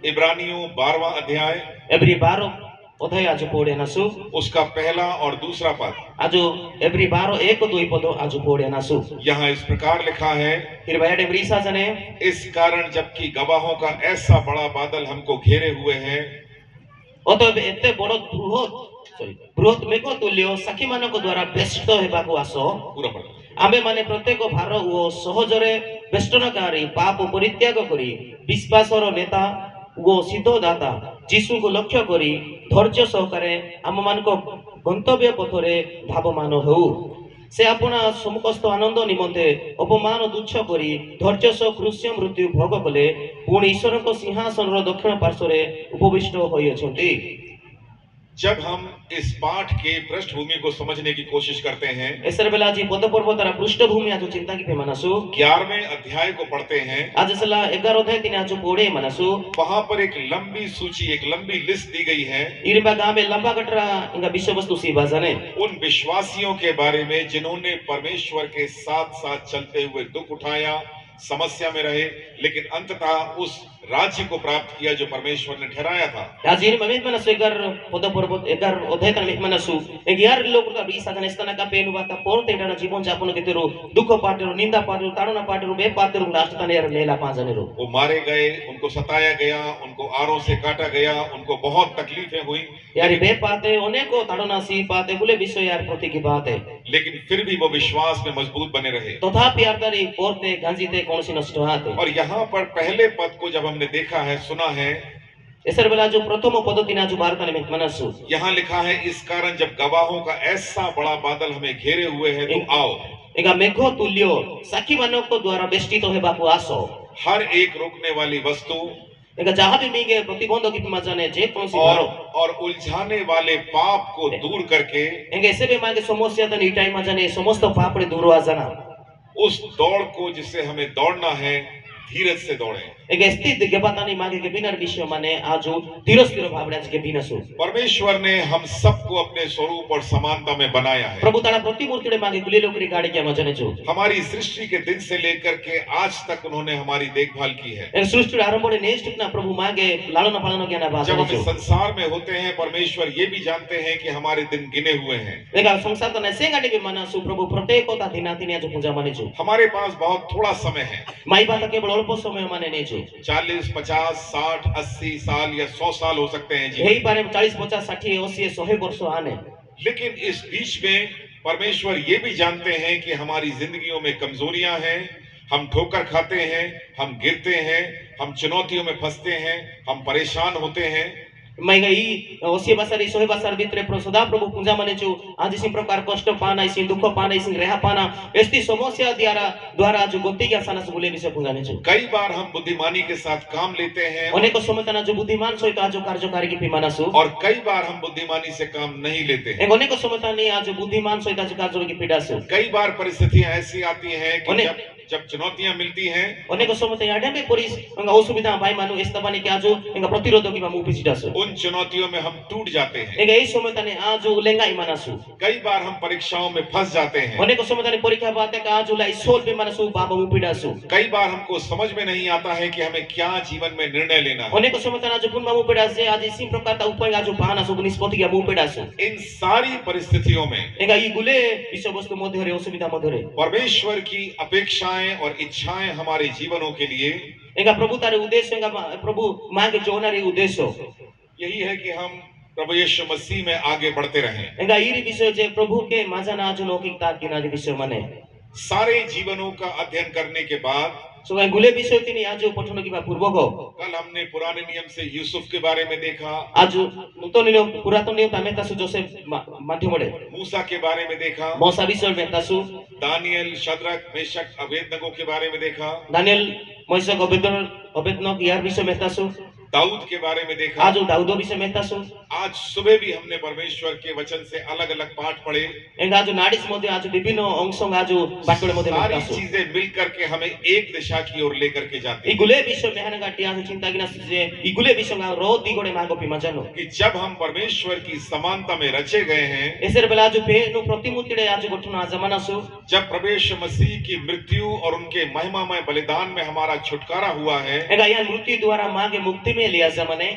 इब्रानियों 12वां अध्याय एब्री 12 अध्याय आज पढ़े नासु उसका पहला और दूसरा पद। आज एब्री 12 1 2 पद आज पढ़े नासु। यहाँ इस प्रकार लिखा है, इरवायड एब्री साजने इस कारण जबकि गवाहों का ऐसा बड़ा बादल हमको घेरे हुए है, अतएव एते बड़ बृहत मेघ तुल्य साखी मानक द्वारा बेष्ट हेबाकु आसो। पूरा पद। आमे माने प्रत्येक भार ओ सहजरे बेष्टनकारी पाप परित्याग करी विश्वासर नेता ओ सिद्धदाता जीशु को लक्ष्य करी धैर्य सहकारे आम मानक गंतव्य पथरे भावमान हेउ। से अपना सम्मुखस्थ आनंद निमंते अपमान तुच्छ करी धैर्य सह क्रूस्य मृत्यु भोग कले पुणी ईश्वर सिंहासन दक्षिण पार्श्वरे उपविष्ट होइछन्ति। जब हम इस पाठ के पृष्ठभूमि को समझने की कोशिश करते हैं, एसर बेला जी पद पर्वतर पृष्ठभूमि आज चिंता की मानसु 11वें अध्याय को पढ़ते हैं, आज सला 11 अध्याय तिने आज पढ़े मानसु। वहां पर एक लंबी सूची, एक लंबी लिस्ट दी गई है इरिबा गामे लंबा कटरा इंगा विषय वस्तु सी बाजाने उन विश्वासियों के बारे में जिन्होंने परमेश्वर के साथ साथ चलते हुए दुख उठाया, समस्या में रहे, लेकिन अंततः उस राज्य को प्राप्त किया जो परमेश्वर ने ठहराया था। आज ini mamit mana segar pada पर्वत 11 अध्याय तन mamit mana su egiar लोग का bisa kan istana का पेनु बाता पोरते डना जीवन जापन केतेरो दुख पाटेरो निंदा पाटेरो ताड़ना पाटेरो बे पाटेरो राष्ट्र तने यार लेला पांजनेरो वो मारे गए, उनको सताया गया, उनको आरों से काटा गया, उनको बहुत तकलीफें हुई, यार बे पाते अनेको ताड़ना सी पाते बुले विषय यार प्रति की बात है, लेकिन फिर भी वो विश्वास में मजबूत बने रहे। तथापि यार तारी पोरते गांजीते कौन सी नष्ट हाते। और यहाँ पर पहले पद को जब हमने देखा है, सुना है, एसर बेला जो प्रथम पद तिना जो वार्ता में मनसु यहाँ लिखा है, इस कारण जब गवाहों का ऐसा बड़ा बादल हमें घेरे हुए है तो आओ। एगा मेघो तुल्यो साखी मानक द्वारा बेष्टित हेबाकु आसो। हर एक रुकने वाली वस्तु एगा जहां भी मीगे प्रतिबंध की मजाने जे कौन सी भारो और उलझाने वाले पाप को दूर करके एगे ऐसे भी मागे समस्या तन इटाई मजाने समस्त पाप रे दूर आ जाना। उस दौड़ को जिससे हमें दौड़ना है, धीरज से दौड़े। एक स्थित गेबातानी मागे के बिना विषय माने आजो धीरस्थिर भावना के बिना सु परमेश्वर ने हम सबको अपने स्वरूप और समानता में बनाया है। प्रभु तारा प्रतिमूर्ति रे मागे गुले लोकरी गाड़ी के मजने जो हमारी सृष्टि के दिन से लेकर के आज तक उन्होंने हमारी देखभाल की है। एक सृष्टि आरंभ रे नेक्स्ट कितना प्रभु मागे लालन पालन के ना बात जब हम संसार में होते हैं, परमेश्वर ये भी जानते हैं कि हमारे दिन गिने हुए हैं। एक संसार तो नसे गाड़ी के मना सु प्रभु प्रत्येक होता दिना दिना जो पूजा माने जो हमारे पास बहुत थोड़ा समय है। माई बात केवल अल्प समय माने नहीं जो 40, 50, 60, 80 साल या 100 साल हो सकते हैं जी। यही बारे में 40, 50, 60, 80, 100 वर्ष आने, लेकिन इस बीच में परमेश्वर ये भी जानते हैं कि हमारी जिंदगियों में कमजोरियां हैं, हम ठोकर खाते हैं, हम गिरते हैं, हम चुनौतियों में फंसते हैं, हम परेशान होते हैं। मैं गई ओसी बसरी सोहे बसर भीतर सदा प्रभु पूजा माने जो आज इसी प्रकार कष्ट पाना, इसी दुख पाना, इसी रेहा पाना, ऐसी समस्या द्वारा जो गोती के आसाना से बोले विषय पूजा ने जो कई बार हम बुद्धिमानी के साथ काम लेते हैं, अनेक समय तना जो बुद्धिमान सोई तो आज कार्यकारी की पिमाना सु, और कई बार हम बुद्धिमानी से काम नहीं लेते हैं। एक अनेक समय तना आज बुद्धिमान सोई तो आज कार्य की पीड़ा सु। कई बार परिस्थितियां ऐसी आती हैं कि जब चुनौतियां मिलती हैं, अनेक समय तना याडे में पुलिस अंगा असुविधा भाई मानु इस्तबानी के आज अंगा प्रतिरोधक की मुपी सीधा सु। उन चुनौतियों में हम टूट जाते हैं। एक यही समय तने आज उलेंगा इमाना सु। कई बार हम परीक्षाओं में फंस जाते हैं। अनेक समय तने परीक्षा बातें का आज उलाई सोल पे माना सु बाबा मुपीड़ा सु। कई बार हमको समझ में नहीं आता है कि हमें क्या जीवन में निर्णय लेना है। अनेक समय तने आज पुन मुपीड़ा से आज इसी प्रकार ता उपाय आज पाना सु निष्पत्ति के मुपीड़ा सु। इन सारी परिस्थितियों में एगा ई गुले विषय वस्तु मध्य रे असुविधा मध्य रे परमेश्वर की अपेक्षाएं और इच्छाएं हमारे जीवनों के लिए, एगा प्रभु तारे उद्देश्य एगा प्रभु मांगे जोनारी उद्देश्य यही है कि हम प्रभु यीशु मसीह में आगे बढ़ते रहें। एगा ई विषय जे प्रभु के माजना आज लौकिकता किना विषय माने सारे जीवनों का अध्ययन करने के बाद सो गुले विषय तिनी आज पठन की पूर्वक कल हमने पुराने नियम से यूसुफ के बारे में देखा, आज नूतन नियम पुरातन नियम में तासु जोसेफ माध्यम रे मूसा के बारे में देखा, मौसा विषय में तासु दानियल, शद्रक, मेशक, अबेदनगो के बारे में देखा, दानियल, मेशक, अबेदनगो यार विषय में तासु दाऊद के बारे में देखा, आज दाऊद विषय में तासु आज सुबह भी हमने परमेश्वर के वचन से अलग अलग पाठ पढ़े। एंगा आज नाडिस मध्ये आज विभिन्न अंशों आज बाटोले मध्ये सारी चीजें मिलकर के हमें एक दिशा की ओर लेकर के जाती हैं। इगुले विषय में हनगाटी आज चिंता किना से इगुले विषय में रो दिगोड़े मागो पिमाजनो कि जब हम परमेश्वर की समानता में रचे गए हैं, एसर बेला आज पे नो प्रतिमूर्ति आज गठन आज जमाना सु जब प्रभु यीशु मसीह की मृत्यु और उनके महिमामय बलिदान में हमारा छुटकारा हुआ है, एका या मृत्यु द्वारा मागे मुक्ति में लिया जमने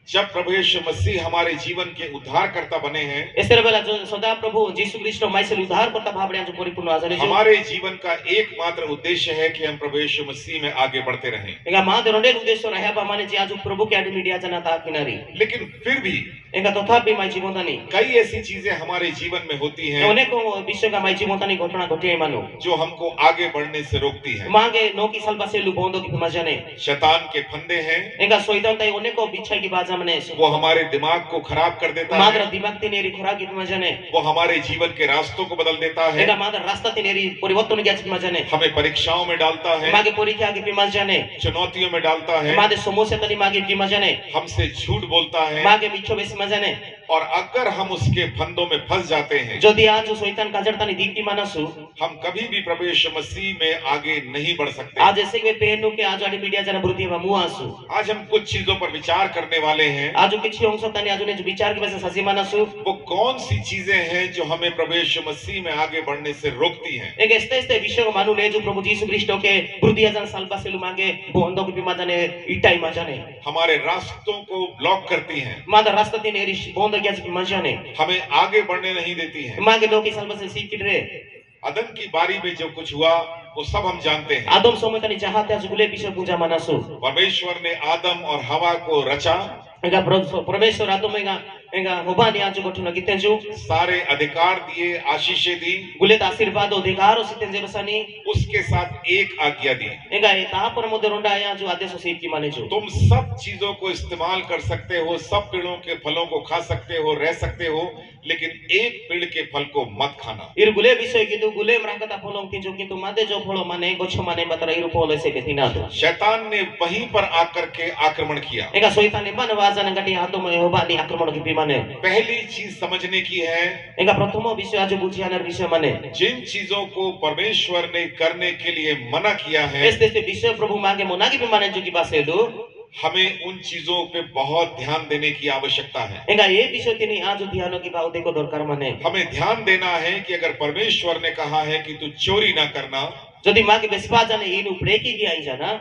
जब प्रभु यीशु मसीह हमारे जीवन के उद्धारकर्ता बने हैं, यसरी बेला जो सदा प्रभु जीशु ख्रीष्ट माइसेल उद्धारकर्ता भावले आज परिपूर्ण आजले जो हमारे जीवन का एकमात्र उद्देश्य है कि हम प्रभु यीशु मसीह में आगे बढ़ते रहें। एका मा दरोंडे उद्देश्य रहा बा माने जे आज प्रभु के आदि मीडिया जना ता किनारी लेकिन फिर भी एका तथापि माई जीवनतानी कई ऐसी चीजें हमारे जीवन में होती हैं अनेक विषय का माई जीवनतानी घटना घटे मानो जो हमको आगे बढ़ने से रोकती है। मागे नोकी सल्पा सेलु बोंदो की मजाने शैतान के फंदे हैं, एका सोइदन ताई अनेक बिछाई की बाजा मने वो हमारे दिमाग को खराब कर देता माद्र है, दिमाग तिनेरी खुराक की मजाने वो हमारे जीवन के रास्तों को बदल देता है, एका माद्र रास्ता तिनेरी परिवर्तन की मजाने हमें परीक्षाओं में डालता है, मागे परीक्षा की मजाने चुनौतियों में डालता है, मागे समोसे तनी मागे की मजाने हमसे झूठ बोलता है। मागे मिच्छो बेस मजाने और अगर हम उसके फंदों में फंस जाते हैं, যদি আজ শয়তান কাজরতানি দীপ্তি মানসু हम कभी भी प्रभु यीशु मसीह में आगे नहीं बढ़ सकते। आज ऐसे के पेनु के आज आडी मीडिया जना ब्रुति बा मुआसु आज हम कुछ चीजों पर विचार करने वाले हैं। आज किछि अंश तानी आज ने जो विचार के वजह ससी मानसु वो कौन सी चीजें हैं जो हमें प्रभु यीशु मसीह में आगे बढ़ने से रोकती हैं? एक ऐसे ऐसे विषय को मानु ले जो प्रभु यीशु ख्रीष्ट के ब्रुति जन सालबा सेलु मांगे बोंदो की बिमा जाने इटाई मा जाने हमारे रास्तों को ब्लॉक करती हैं, मादा रास्ता तिने रिश बोंदो क्या की मा जाने हमें आगे बढ़ने नहीं देती हैं। मागे दो की सालबा से सीख रे अदन की बारी में जो कुछ हुआ वो सब हम जानते हैं। आदम समय तानी चाहते आज गुले विषय पूजा मानसु परमेश्वर ने आदम और हवा को रचा, एगा परमेश्वर आदम एगा होबानी आज गठन कितेंजु सारे अधिकार दिए, आशीषें दी, गुलेत आशीर्वाद अधिकार और सितेंजे बसानी उसके साथ एक आज्ञा दी, एगा ये ता पर मध्य रोंडा आया जो आदेश से की माने जो तुम सब चीजों को इस्तेमाल कर सकते हो, सब पेड़ों के फलों को खा सकते हो, रह सकते हो, लेकिन एक पेड़ के फल को मत खाना। इर गुले विषय किंतु गुले मराकता फलों किंतु किंतु मादे जो फलो माने गोछ माने बतरा इरु फलो से बेथिना दो शैतान ने वहीं पर आकर के आक्रमण किया। एगा शैतान ने बनवाजा नगटी आदम होबानी आक्रमण की बिमाने पहली चीज समझने की है, एगा प्रथम विषय आज बुझियानर विषय माने जिन चीजों को परमेश्वर ने करने के लिए मना किया है, ऐसे ऐसे विषय प्रभु मांगे मोना की बिमाने जो की बासे दो हमें उन चीजों पे बहुत ध्यान देने की आवश्यकता है। एगा ये विषय तिनी आज ध्यान की बात देखो दरकार माने हमें ध्यान देना है कि अगर परमेश्वर ने कहा है कि तू चोरी ना करना, यदि मांगे बेस्पा जाने इनु ब्रेकी की आई जाना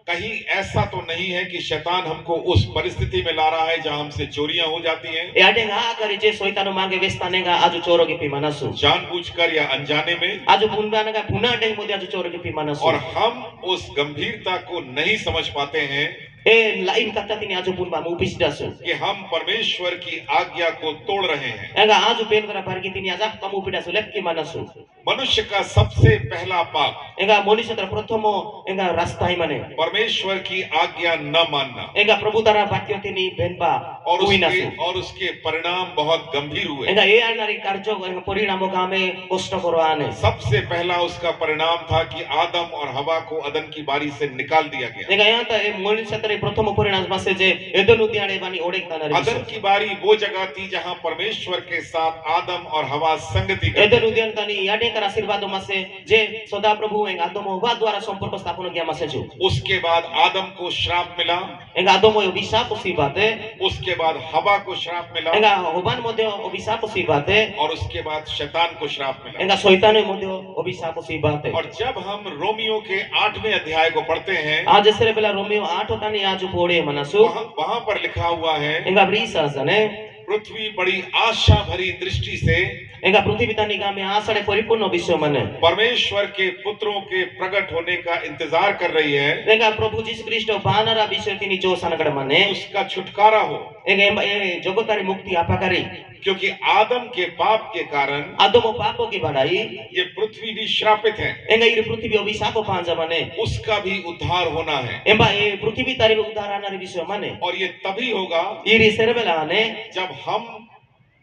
कहीं ऐसा तो नहीं है कि शैतान हमको उस परिस्थिति में ला रहा है जहां हमसे चोरियां हो जाती हैं, याडेगा करे जे शैतान मांगे बेस्तानेगा आज चोरो की पिमानसु जानबूझकर या अनजाने में, आज पुनबानेगा पुना डे मोदे आज चोरो की पिमानसु और हम उस गंभीरता को नहीं समझ पाते हैं ए लाइन कत्ता तिनी आज पुनबा मुपिसदासु कि हम परमेश्वर की आज्ञा को तोड़ रहे हैं। एगा आज पेन करा पारकी तिनी आज कम उपिडासु लेक की मानसु मनुष्य का सबसे पहला पाप एगा मनुष्य तर प्रथम एगा रास्ता ही माने परमेश्वर की आज्ञा न मानना, एगा प्रभु तारा वाक्य तिनी बेनबा और उसके परिणाम बहुत गंभीर हुए। एगा ए आनारी कार्य परिणाम गामे कष्ट करो आने सबसे पहला उसका परिणाम था कि आदम और हवा को अदन की बारी से निकाल दिया गया। एगा यहाँ त मनुष्य तर प्रथम परिणाम मासे जे एदन उद्याने बानी ओडे तानारी अदन की बारी वो जगह थी जहां परमेश्वर के साथ आदम और हवा संगति करते एदन उद्यान तानी याडे कर आशीर्वाद मासे जे सदा प्रभु एंग आदम हवा द्वारा संपर्क स्थापन किया मासे जो उसके बाद आदम को श्राप मिला, एंग आदम अभिशाप सी बात है, उसके बाद हवा को श्राप मिला, एंग होबान मध्य अभिशाप सी बात है, और उसके बाद शैतान को श्राप मिला, एंग शैतान मध्य अभिशाप सी बात है। और जब हम रोमियो के 8वें अध्याय को पढ़ते हैं, आज ऐसे बेला रोमियो 8 तानी आज पोड़े मनसु वहां पर लिखा हुआ है, एंग ब्रीसा जने पृथ्वी बड़ी आशा भरी दृष्टि से एंगा पृथ्वी तानी गामे आषाढ़े परिपूर्ण विषय माने परमेश्वर के पुत्रों के प्रकट होने का इंतजार कर रही है, एंगा प्रभु जीसु ख्रीष्ट बानरा विषय तिनी जो सनगड़ माने उसका छुटकारा हो। एंगा ए जगतारी मुक्ति आपाकारी क्योंकि आदम के पाप के कारण आदम पापों की बढ़ाई ये पृथ्वी भी श्रापित है, एंगा ये पृथ्वी अभिशाप पांजा माने उसका भी उद्धार होना है। एंबा ये पृथ्वी तारी उद्धार आनारी विषय माने और ये तभी होगा ये सेरबेला आने जब हम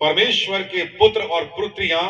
परमेश्वर के पुत्र और पुत्रियां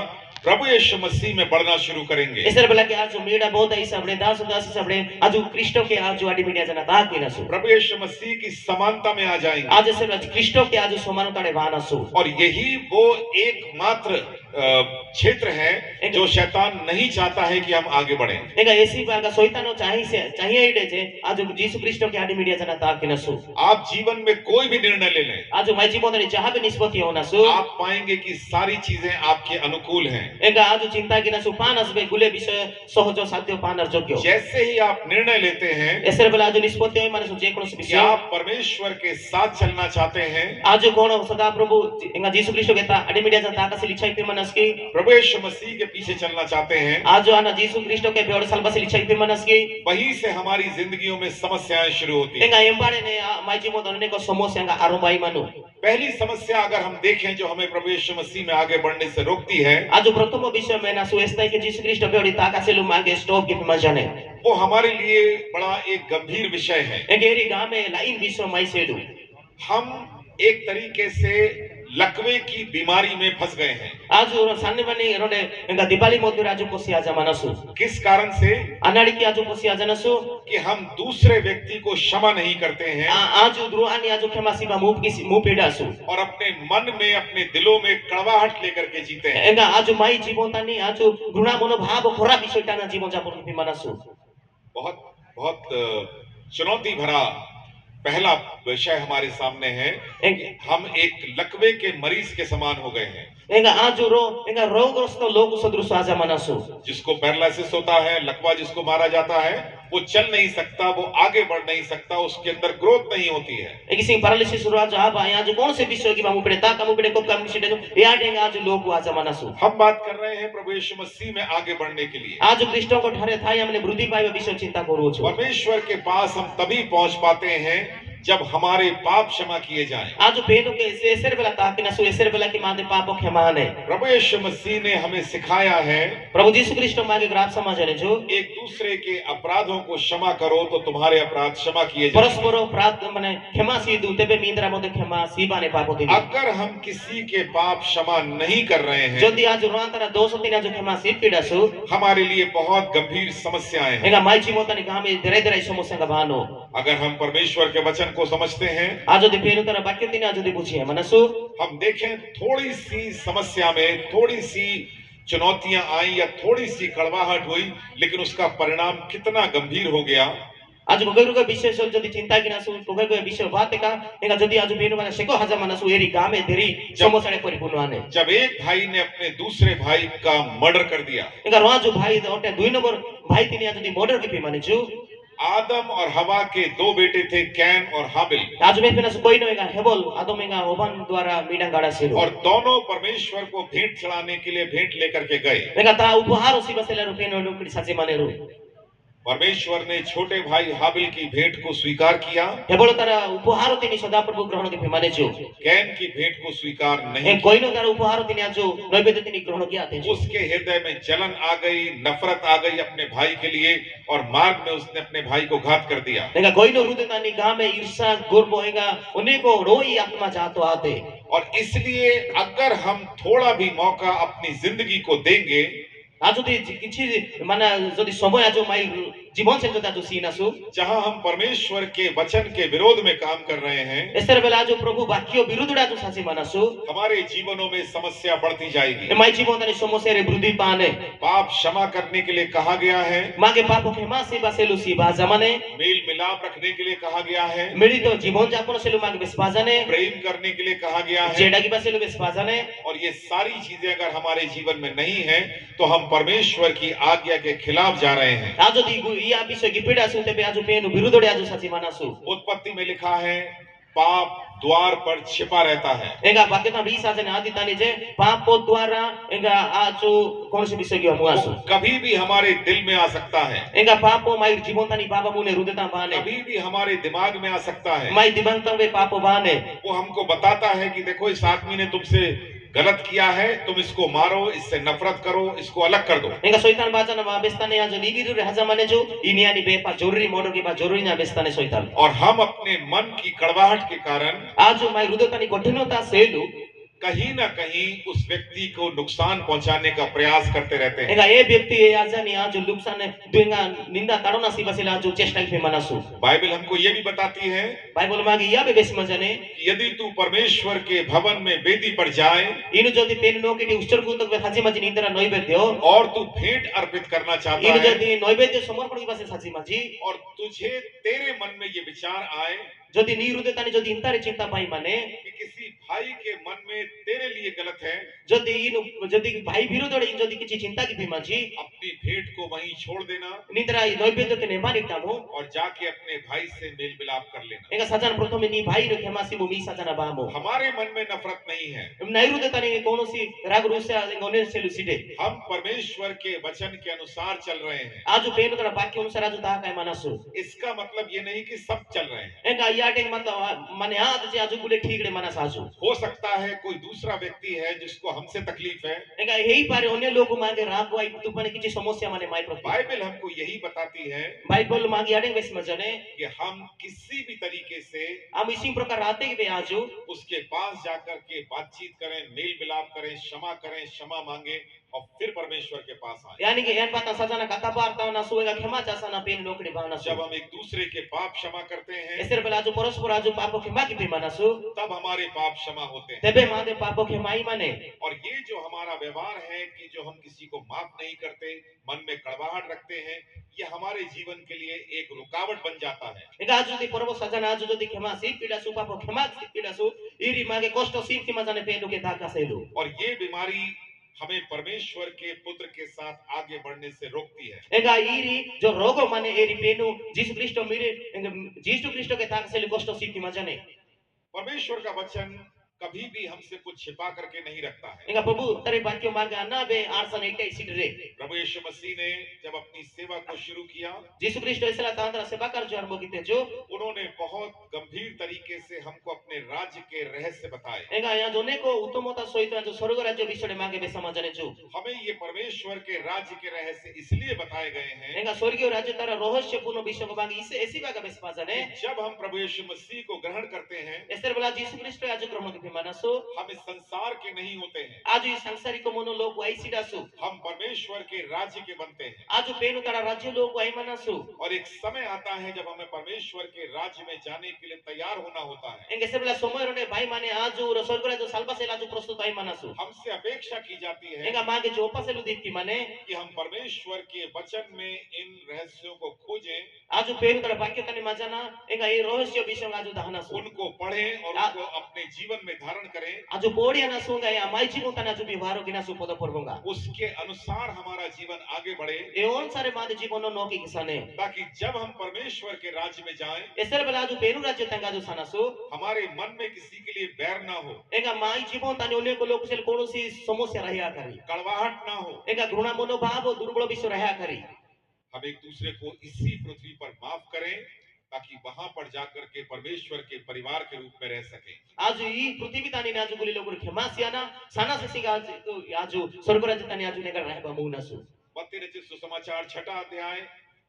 प्रभु यीशु मसीह में बढ़ना शुरू करेंगे। इसर बेला के आज मीडा बहुत ही सबड़े दास उदासी सबड़े आज क्रिस्टो के आज आडी मीडिया जना ता की नसु प्रभु यीशु मसीह की समानता में आ जाएंगे। आज से क्रिस्टो के आज समानता रे वानसु और यही वो एकमात्र क्षेत्र है जो शैतान नहीं चाहता है कि हम आगे बढ़ें। Ega esi baga soitano चाहिए ide je आज जीसु क्रिस्टो के आदि मीडिया जना ताकि नसु आप जीवन में कोई भी निर्णय ले लें, आज माई जीवन रे जहां भी निष्पत्ति हो नसु आप पाएंगे कि सारी चीजें आपके अनुकूल हैं। Ega आज चिंता कि नसु पानस बे गुले विषय सहज साध्य पानर जोग्य जैसे ही आप निर्णय लेते हैं एसर बेला आज निष्पत्ति है माने जे कोनो कि विषय आप परमेश्वर के साथ चलना चाहते हैं, आज कोण सदा प्रभु इंगा जीसु क्रिस्टो के ता आदि मीडिया जना ताका से लिखाई पे मनस की प्रभु यीशु मसीह के पीछे चलना चाहते हैं, आज आना जीसु क्रिस्टो के बेड़ साल बस लिखाई पे मनस की वहीं से हमारी जिंदगियों में समस्याएं शुरू होती हैं। Enga embare ne mai जीवन ने को समस्या enga आरंभाई मानु पहली समस्या अगर हम देखें जो हमें प्रभु यीशु मसीह में आगे बढ़ने से रोकती है, आज प्रथम विषय में ना सुएस्ता के जीसु क्रिस्ट बेड़ी ताका से मागे स्टॉप के मजाने वो हमारे लिए बड़ा एक गंभीर विषय है। एगेरी गांव में लाइन विषय माई सेडू हम एक तरीके से लकवे की बीमारी में फंस गए हैं। आज सामने बनी रोने एंगा दीपाली मोदु राजू को सिया जमानसु किस कारण से? अनाड़ी की आजू को सिया जनसु कि हम दूसरे व्यक्ति को क्षमा नहीं करते हैं आज द्रोहानी आजू क्षमा सिवा मुंह पीड़ासु और अपने मन में अपने दिलों में कड़वाहट लेकर के जीते हैं। एंगा आज माई जीवनतानी आज घृणा मनोभाव खराब विषयटाना जीवन जापन की मनसु बहुत बहुत चुनौती भरा पहला विषय हमारे सामने है। हम एक लकवे के मरीज के समान हो गए हैं। एंगा आज एंगा रोगग्रस्त लोग सदृश आज मनसु जिसको पैरालिसिस होता है, लकवा जिसको मारा जाता है, वो चल नहीं सकता, वो आगे बढ़ नहीं सकता, उसके अंदर ग्रोथ नहीं होती है। किसी पैरालिसिस आज आप आज कौन से विषय की मामू पड़े ताका मुपड़े को कम से याद है आज लोग आज मनसु हम बात कर रहे हैं प्रभु यीशु मसीह में आगे बढ़ने के लिए। आज क्रिस्टो को ठहरे था हमने वृद्धि पाई विषय चिंता करो परमेश्वर के पास हम तभी पहुंच पाते हैं जब हमारे पाप क्षमा किए जाएं। आज पेनो के एसर बेला ताकि नसु एसर बेला की मादे पाप क्षमा ने प्रभु यीशु मसीह ने हमें सिखाया है, प्रभु यीशु क्रिस्ट मागे ग्राफ समाज है जो एक दूसरे के अपराधों को क्षमा करो तो तुम्हारे अपराध क्षमा किए जाएंगे। परस्पर अपराध माने क्षमा सी दूते पे मींद्रा मते क्षमा सीबा ने पाप होती। अगर हम किसी के पाप क्षमा नहीं कर रहे हैं, जल्दी आज रुआंतरा 203 आज क्षमा सी पीड़ासु हमारे लिए बहुत गंभीर समस्याएं हैं। एगा माई जीवोता ने गांव में दरे समस्या का बानो अगर हम परमेश्वर के वचन को समझते हैं, आज दी पेनु तरह वाक्य तीन आज दी पूछिए मनसु हम देखें थोड़ी सी समस्या में थोड़ी सी चुनौतियां आई या थोड़ी सी कड़वाहट हुई, लेकिन उसका परिणाम कितना गंभीर हो गया। आज गोगरुगा विषय सब जदी चिंता की नासु गोगरुगा विषय बात का एगा जदी आज पेनु वाला सेको हजार मनसु एरी गांव में देरी समस्या ने परिपूर्ण आने जब एक भाई ने अपने दूसरे भाई का मर्डर कर दिया, एगा रोजो भाई ओटे 2 नंबर भाई तिनी आज दी मर्डर की माने छु आदम और हवा के 2 बेटे थे, कैन और हाबिल। आज में पेनस कोई नोएगा हेबल आदम एगा ओबन द्वारा मीडा गाड़ा सिरो और दोनों परमेश्वर को भेंट चढ़ाने के लिए भेंट लेकर के गए। एगा ता उपहार उसी बसेला रुपेनो लोकड़ी साचे माने रो परमेश्वर ने छोटे भाई हाबिल की भेंट को स्वीकार किया, हेबल तारा उपहार तिनी सदा प्रभु ग्रहण के माने छु कैन की भेंट को स्वीकार नहीं। ए कोई नो तारा उपहार तिनी आज नैवेद्य तिनी ग्रहण किया थे। उसके हृदय में जलन आ गई, नफरत आ गई अपने भाई के लिए, और मार्ग में उसने अपने भाई को घात कर दिया। एगा कोई नो हृदय तानी गांव में ईर्ष्या गुर बोएगा उन्हीं को रोई आत्मा जातो आते। और इसलिए अगर हम थोड़ा भी मौका अपनी जिंदगी को देंगे, आज किछि माने जदी समय आज माई जीवन से जोता जो सीनासु जहां हम परमेश्वर के वचन के विरोध में काम कर रहे हैं, एसर बेला जो प्रभु वाक्य विरुद्धडा जो सासी मानसु हमारे जीवनों में समस्या बढ़ती जाएगी। माई जीवन तनी समस्या रे वृद्धि पाने पाप क्षमा करने के लिए कहा गया है, मागे पाप क्षमा से बसेलु सी बाजमाने मेल मिलाप रखने के लिए कहा गया है, मिली तो जीवन जापन सेलु मागे विश्वासने प्रेम करने के लिए कहा गया है, जेडा की बसेलु विश्वासने। और ये सारी चीजें अगर हमारे जीवन में नहीं है तो हम परमेश्वर की आज्ञा के खिलाफ जा रहे हैं। आज दी या विषय की पीड़ा सुनते पे आज पेनु विरुद्धडा जो साची मानसु उत्पत्ति में लिखा है पाप द्वार पर छिपा रहता है। एगा वाक्य ता 20 आज ने आदि तानी जे पाप द्वारा एगा आज कौन से विषय की मुआसु कभी भी हमारे दिल में आ सकता है, एगा पाप माई जीवन तानी पाप मुने हृदय बाने कभी भी हमारे दिमाग में आ सकता है। माई दिमाग तंगे पाप बाने वो हमको बताता है कि देखो इस आदमी ने तुमसे गलत किया है, तुम इसको मारो, इससे नफरत करो, इसको अलग कर दो। एगा शैतान बाजा ना बेस्ताने आज लीबिरु रे हजा माने जो इनियानी बेपा जरूरी मोडो के बा जरूरी ना बेस्ताने शैतान। और हम अपने मन की कड़वाहट के कारण आज माई हृदय तानी कठिनता सेलु कहीं ना कहीं उस व्यक्ति को नुकसान पहुंचाने का प्रयास करते रहते हैं। Enga e ব্যক্তি এই আজানি আজ লুকসানে দুইঙ্গা নিন্দা তাড়না সিবাসিলা আজ চেষ্টা কি মানাসু बाइबल हमको ये भी बताती है বাইবেল মাগি ইয়াবে বেশ মজানে कि यदि तू परमेश्वर के भवन में वेदी पर जाए ইনু যদি পেন নোকেটি উৎসর্গত হাজি মাঝি নিন্দরা নৈবেদ্য और तू भेंट अर्पित करना चाहता ইনু है যদি নৈবেদ্য সমর্পণ কি বাসে হাজি মাঝি और तुझे तेरे मन में ये विचार आए যদি নিরুদে তানি যদি ইন্তারে চিন্তা পাই মানে कि किसी भाई के मन में तेरे लिए गलत है, যদি ইনু যদি ভাই বিরোধে যদি কিছু চিন্তা কি বিমাজি अपनी भेंट को वहीं छोड़ देना নিন্দরা নৈবেদ্যকে নেমানিটামু और जाके अपने भाई से मेल मिलाप कर लेना। এঙ্গা সাজান প্রথমে নি ভাই রে ক্ষমাসি মুমি সাজানা বামু हमारे मन में नफरत नहीं है, নাইরুদে তানি কোনসি রাগ রুসা অনে সেলু সিডে हम परमेश्वर के वचन के अनुसार चल रहे हैं। আজু পেন তরা বাক্য অনুসার আজু তাহা কাই মানাসু इसका मतलब ये नहीं कि सब चल रहे हैं। এঙ্গা ইয়াটে মত মানে আজ যে আজু গুলে ঠিক রে মানাস আজু हो सकता है कोई दूसरा व्यक्ति है जिसको हमसे तकलीफ है। এঙ্গা এই পারে অন্য লোক মাগে রাগ ওয়াই তুপানে কিছু সমস্যা মানে মাই প্রতি बाइबल हमको यही बताती है বাইবেল মাগে ইয়াটে বেশ মজানে कि हम किसी भी तरीके से हम इसी प्रकार आते के आजू उसके पास जाकर के बातचीत करें, मेल मिलाप करें, क्षमा मांगे और फिर परमेश्वर के पास आए। यानी कि एन पाता सजाना कथा वार्ता ना सुएगा क्षमा चासना पेन नौकरी भावना जब हम एक दूसरे के पाप क्षमा करते हैं ऐसे बेला आजू परस्पर आजू पापो क्षमा की भी मानसु तब हमारे पाप क्षमा होते हैं। तबे मादे पापो क्षमा ही माने और ये जो हमारा व्यवहार है कि जो हम किसी को माफ नहीं करते, मन में कड़वाहट रखते हैं, ये हमारे जीवन के लिए एक रुकावट बन जाता है। एगा आजू दी परबो सजाना आजू जदी क्षमा सी पीडासु पापो क्षमा सी पीडासु इरी मागे कष्ट सी की मजाने पेनु के दाका सेलु और ये बीमारी हमें परमेश्वर के पुत्र के साथ आगे बढ़ने से रोकती है। एगा इरी जो रोगो माने एरी पेनु जीसु क्रिस्टो मिरे जीसु क्रिस्टो के दाका सेलु कष्ट सी की मजाने परमेश्वर का वचन कभी भी हमसे कुछ छिपा करके नहीं रखता है। एगा प्रभु तरे वाक्य मागे ना बे आरसन एकटे सिडरे प्रभु यीशु मसीह ने जब अपनी सेवा को शुरू किया, जीसु क्रिस्टो इसला तांद्रा सेवा कर जो आरंभ कीते जो उन्होंने बहुत गंभीर तरीके से हमको अपने राज्य के रहस्य बताए। एगा या जोने को उत्तमता सहित जो स्वर्ग राज्य विषय मागे बे समाजने जो हमें ये परमेश्वर के राज्य के रहस्य इसलिए बताए गए हैं एगा स्वर्गीय राज्य तारा रहस्यपूर्ण विषय को मागे इसे ऐसी बागा बे समाजने जब हम प्रभु यीशु मसीह को ग्रहण करते हैं, एसर बेला जीसु क्रिस्टो आज ग्रहण के मानसो हम इस संसार के नहीं होते हैं, आज इस सांसारिक मनो लोग वाइसिडासु हम परमेश्वर के राज्य के बनते हैं। आज पेनु तारा राज्य लोग वाइ मानसु और एक समय आता है जब हमें परमेश्वर के राज्य में जाने के लिए तैयार होना होता है। एंगे से बेला समय रने भाई माने आज स्वर्ग राज्य सालबा से आज प्रस्तुत वाइ मानसु हमसे अपेक्षा की जाती है एंगा मागे जो पसेलु दीप की माने कि हम परमेश्वर के वचन में इन रहस्यों को खोजें, आज पेनु तारा वाक्य तने माजाना एंगा ये रहस्य विषय आज दहनासु उनको पढ़ें और उनको अपने जीवन में धारण करें। आज पोड़िया ना सुंगा या माई जीवन तना जो व्यवहार की ना सुपद परबंगा उसके अनुसार हमारा जीवन आगे बढ़े, एवं सारे मादे जीवन नो की किसाने ताकि जब हम परमेश्वर के राज्य में जाएं, एसर बेला आज पेनु राज्य तंगा जो सानासु हमारे मन में किसी के लिए बैर ना हो, एंगा माई जीवन तने उन्हें को लोग से कोनोसी समस्या रहिया करी कड़वाहट ना हो। एंगा घृणा मनोभाव दुर्बल विषय रहिया करी हम एक दूसरे को इसी पृथ्वी पर माफ करें ताकि वहां पर जाकर के परमेश्वर के परिवार के रूप में रह सके। आज ई पृथ्वी तानी ने आज गुली लोग क्षमासियाना साना से सिगा आज स्वर्ग राज्य तानी आज नेगर रहबा मुनासु मत्ती रचित सुसमाचार 6 अध्याय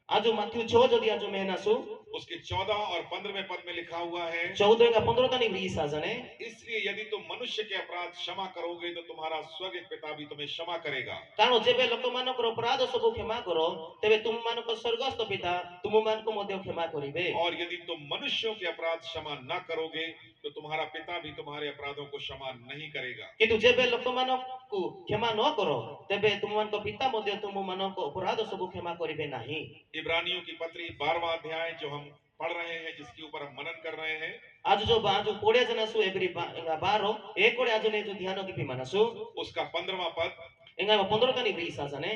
आज मत्ती 6 जदी आज मेहनासु उसके 14 और 15वें पद में लिखा हुआ है, 14 का 15 तानी री साजने इसलिए यदि तुम मनुष्य के अपराध क्षमा करोगे तो तुम्हारा स्वर्गीय पिता भी तुम्हें क्षमा करेगा। कारण जेबे लोक मानकर अपराध सब क्षमा करो तेबे तुम मानक स्वर्गस्थ पिता तुम मानको मध्य क्षमा करिवे। और यदि तुम मनुष्यों के अपराध क्षमा न करोगे तो तुम्हारा पिता भी तुम्हारे अपराधों को क्षमा नहीं करेगा। किंतु जेबे लोक मानक को क्षमा न करो तेबे तुम मानको पिता मध्य तुम मानक अपराध सब क्षमा करिवे नाही। इब्रानियों की पत्री 12वां अध्याय जो हम पढ़ रहे हैं, जिसके ऊपर हम मनन कर रहे हैं, आज जो बाजू पोड़े जनासु एवरी बारो एक कोड़े आज ने जो ध्यान की भी मानसु उसका 15वां पद, एंगा 15 तानी री साजने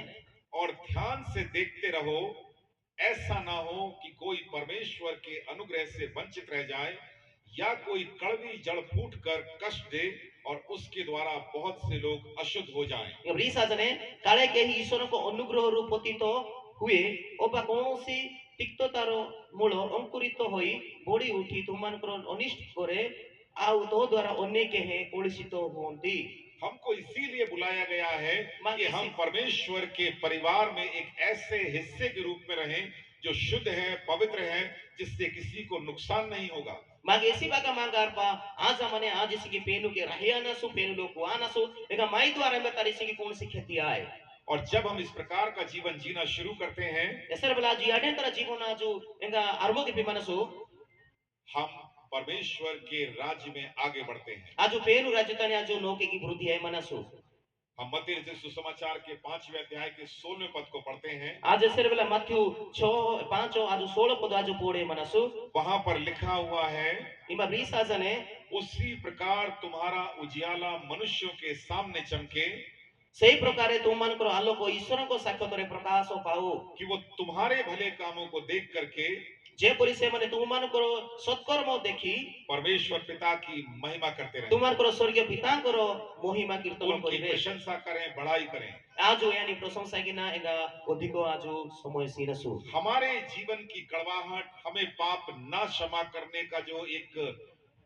और ध्यान से देखते रहो, ऐसा ना हो कि कोई परमेश्वर के अनुग्रह से वंचित रह जाए या कोई कड़वी जड़ फूट कर कष्ट दे और उसके द्वारा बहुत से लोग अशुद्ध हो जाएं। री साजने काले के ही ईश्वर को अनुग्रह रूपति तो हुए ओबा कौनसी तिक्ततार मूल अंकुरित होई बड़ी उठी तुमको अनिष्ट करे आउ तो द्वारा अन्य के हैं कलुषित होंती। हमको इसीलिए बुलाया गया है कि हम परमेश्वर के परिवार में एक ऐसे हिस्से के रूप में रहें जो शुद्ध है, पवित्र है, जिससे किसी को नुकसान नहीं होगा। Mag esi baga mangar pa aja mane आज इसी की पेनु के रहिया ना सु पेनु लोग को आना सु एका माई द्वारा में तारी इसी की कौन सी खेती आए और जब हम इस प्रकार का जीवन जीना शुरू करते हैं, ऐसा बला जी आडे तरा जीवन आजू एका आरमो के विमान सु हम परमेश्वर के राज्य में आगे बढ़ते हैं। आजू पेनु राज्य तने आजू नौके की वृद्धि है मनसु हम मत्ती रचित सुसमाचार के 5वें अध्याय के 16वें पद को पढ़ते हैं। आज ऐसे बला मत्थु 5 आजू 16 पद आजू पोड़े मनसु वहां पर लिखा हुआ है, इमा ब्रीस आजने उसी प्रकार तुम्हारा उजियाला मनुष्यों के सामने चमके सही प्रकारे तुमन को आलोक ईश्वर को साक्षात प्रकाश पाओ कि वो तुम्हारे भले कामों को देख करके जे परिसे माने तुमन को सत्कर्म देखी परमेश्वर पिता की महिमा करते रहें, तुमन को स्वर्गीय पिता को महिमा कीर्तन उनकी करिवे प्रशंसा करें, बड़ाई करें। आजो यानी प्रशंसा की ना एगा अधिको आजो समय सीनसु हमारे जीवन की कड़वाहट, हमें पाप ना क्षमा करने का जो एक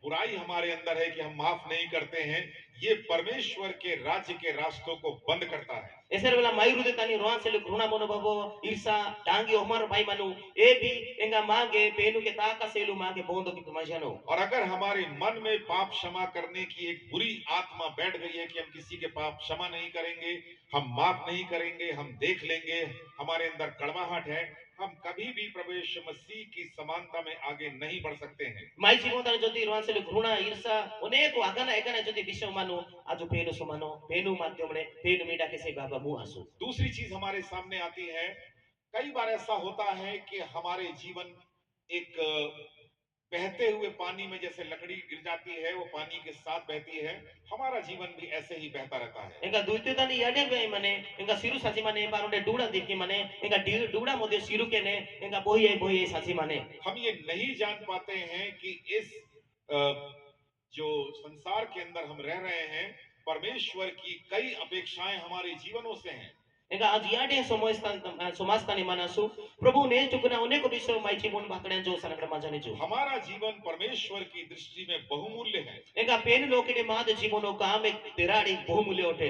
बुराई हमारे अंदर है कि हम माफ नहीं करते हैं, ये परमेश्वर के राज्य के रास्तों को बंद करता है। ऐसे वाला मायरू दे तानी रोहान से घृणा मनोभाव ईर्षा डांगी हमार भाई मानु ए भी एंगा मांगे पेनु के ताका सेलु मांगे बोंदो की तमाशानो और अगर हमारे मन में पाप क्षमा करने की एक बुरी आत्मा बैठ गई है कि हम किसी के पाप क्षमा नहीं करेंगे, हम माफ नहीं करेंगे, हम देख लेंगे, हमारे अंदर कड़वाहट है, हम कभी भी प्रभु यीशु मसीह की समानता में आगे नहीं बढ़ सकते हैं। माई जीवन तानी जति रोहान से घृणा ईर्षा अनेक आगाना एगाना जति विषय मानु आजो पेनु समानो पेनु माध्यमने पेनु मीडा के से बाबा मुंह आसु दूसरी चीज हमारे सामने आती है, कई बार ऐसा होता है कि हमारे जीवन एक बहते हुए पानी में जैसे लकड़ी गिर जाती है, वो पानी के साथ बहती है, हमारा जीवन भी ऐसे ही बहता रहता है। एंगा दुइतेतानी याडे बे माने एंगा सिरु सासी माने बारोंडे डूड़ा देखी माने एंगा डूड़ा मोदे सिरु के ने एंगा बोही सासी माने हम ये नहीं जान पाते हैं कि इस अ, जो संसार के अंदर हम रह रहे हैं, परमेश्वर की कई अपेक्षाएं हमारे जीवनों से हैं। एंगा आज याडे समाजतानी मानसु प्रभु ने चुकना अनेक विषय माई जीवन बातड़े जो सनग्र मजाने जो हमारा जीवन परमेश्वर की दृष्टि में बहुमूल्य है। एंगा पेन लोकेने माद जीवनो काम एक तेराड़ी बहुमूल्य उठे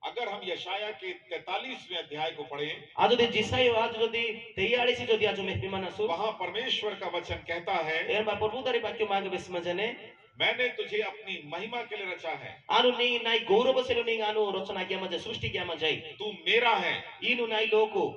अगर हम यशाया के 43वें अध्याय को पढ़ें, आज दे जिसायो आज जदि 43 जदि आज में मानसु वहां परमेश्वर का वचन कहता है, एंबा प्रभु तारी वाक्य मांगे बेस मजने मैंने तुझे अपनी महिमा के लिए रचा है, आनु नी नाई गौरव सेलो नी आनु रचना किया मजे सृष्टि किया मजे तू मेरा है, इनु नाई लोको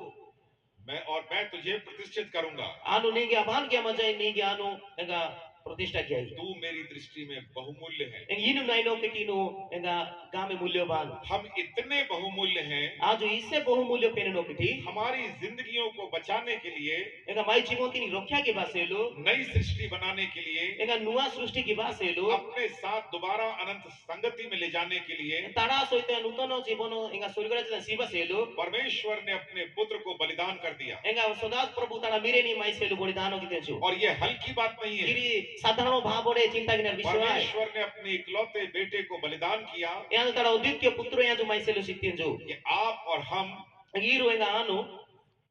मैं तुझे प्रतिष्ठित करूंगा, आनु नी गया भान किया मजे नी गया आनु एंगा प्रतिष्ठा किया तू मेरी दृष्टि में बहुमूल्य है। एंग इनु नाई नो केटिनु एंगा गामे मूल्यवान हम इतने बहुमूल्य हैं, आज इससे बहुमूल्य पेन नो केटी हमारी जिंदगियों को बचाने के लिए, एंगा माई जीवन की रक्षा के बासेलो नई सृष्टि बनाने के लिए, एंगा नुआ सृष्टि की बासेलो अपने साथ दोबारा अनंत संगति में ले जाने के लिए तारा सोइते नूतन जीवन एंगा स्वर्गराज शिवा सेलो परमेश्वर ने अपने पुत्र को बलिदान कर दिया। एंगा सदास प्रभु तारा मीरे नी माई सेलो बलिदान की तेजो और ये हल्की बात नहीं है, गिरी साधारण भावोडे चिंता की विषय परमेश्वर ने अपने इकलौते बेटे को बलिदान किया। यहाँ तारा उद्वितीय पुत्र यहाँ जो माई सेलो सिक्तिन जो कि आप और हम गिरो एंगा आनु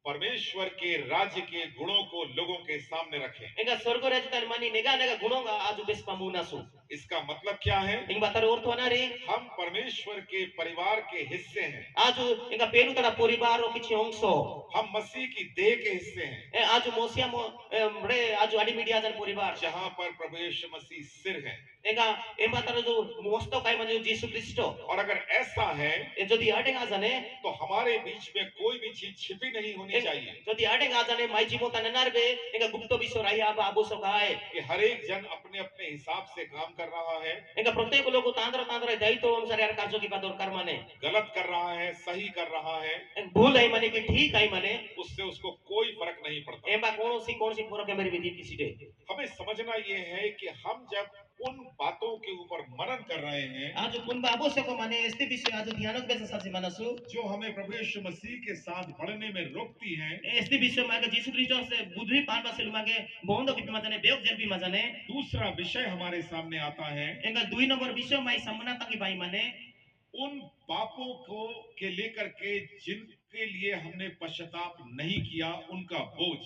परमेश्वर के राज्य के गुणों को लोगों के सामने रखें। एंगा स्वर्गराज तारी मानी नेगा नेगा गुणों का आज बेस पामुनासु इसका मतलब क्या है? इंग बातारे अर्थ होना रे हम परमेश्वर के परिवार के हिस्से हैं, आज एंगा पेनु तारा परिवार रो किछि अंश हम मसीह की देह के हिस्से हैं, ए आज मोसिया रे आज आडी मीडिया जन परिवार जहां पर प्रभु यीशु मसीह सिर है। एंगा एम बातारे जो मस्तक काय माने यीशु ख्रिस्ट और अगर ऐसा है ए जदि आडेगा जाने तो हमारे बीच में कोई भी चीज छिपी नहीं होनी चाहिए, जदि आडेगा जाने माई जीवो ता ननारबे एंगा गुप्त विषय राही आबा आबो सकाय कि हर एक जन अपने अपने हिसाब से काम कर रहा है, एंगा प्रत्येक लोग तांद्र तांद्र दायित्व अनुसार यार कार्य की बात और कर माने गलत कर रहा है, सही कर रहा है, भूल है माने कि ठीक है माने उससे उसको कोई फर्क नहीं पड़ता। एम्बा कौन सी फरक है मेरी विधि किसी दे हमें समझना ये है कि हम जब उन बातों के ऊपर मनन कर रहे हैं आज कुनबा आवश्यक माने este विषय आज ध्यान के बेस सासी मानसु जो हमें प्रभु यीशु मसीह के साथ बढ़ने में रोकती हैं, este विषय मागे यीशु ख्रिस्ट से बुद्धि पान बासेल मागे बोंदो की मजाने बेव जेल भी मजाने दूसरा विषय हमारे सामने आता है, एंगा 2 नंबर विषय माई सम्मानता की भाई माने उन पापों को के लेकर के जिनके लिए हमने पश्चाताप नहीं किया उनका बोझ।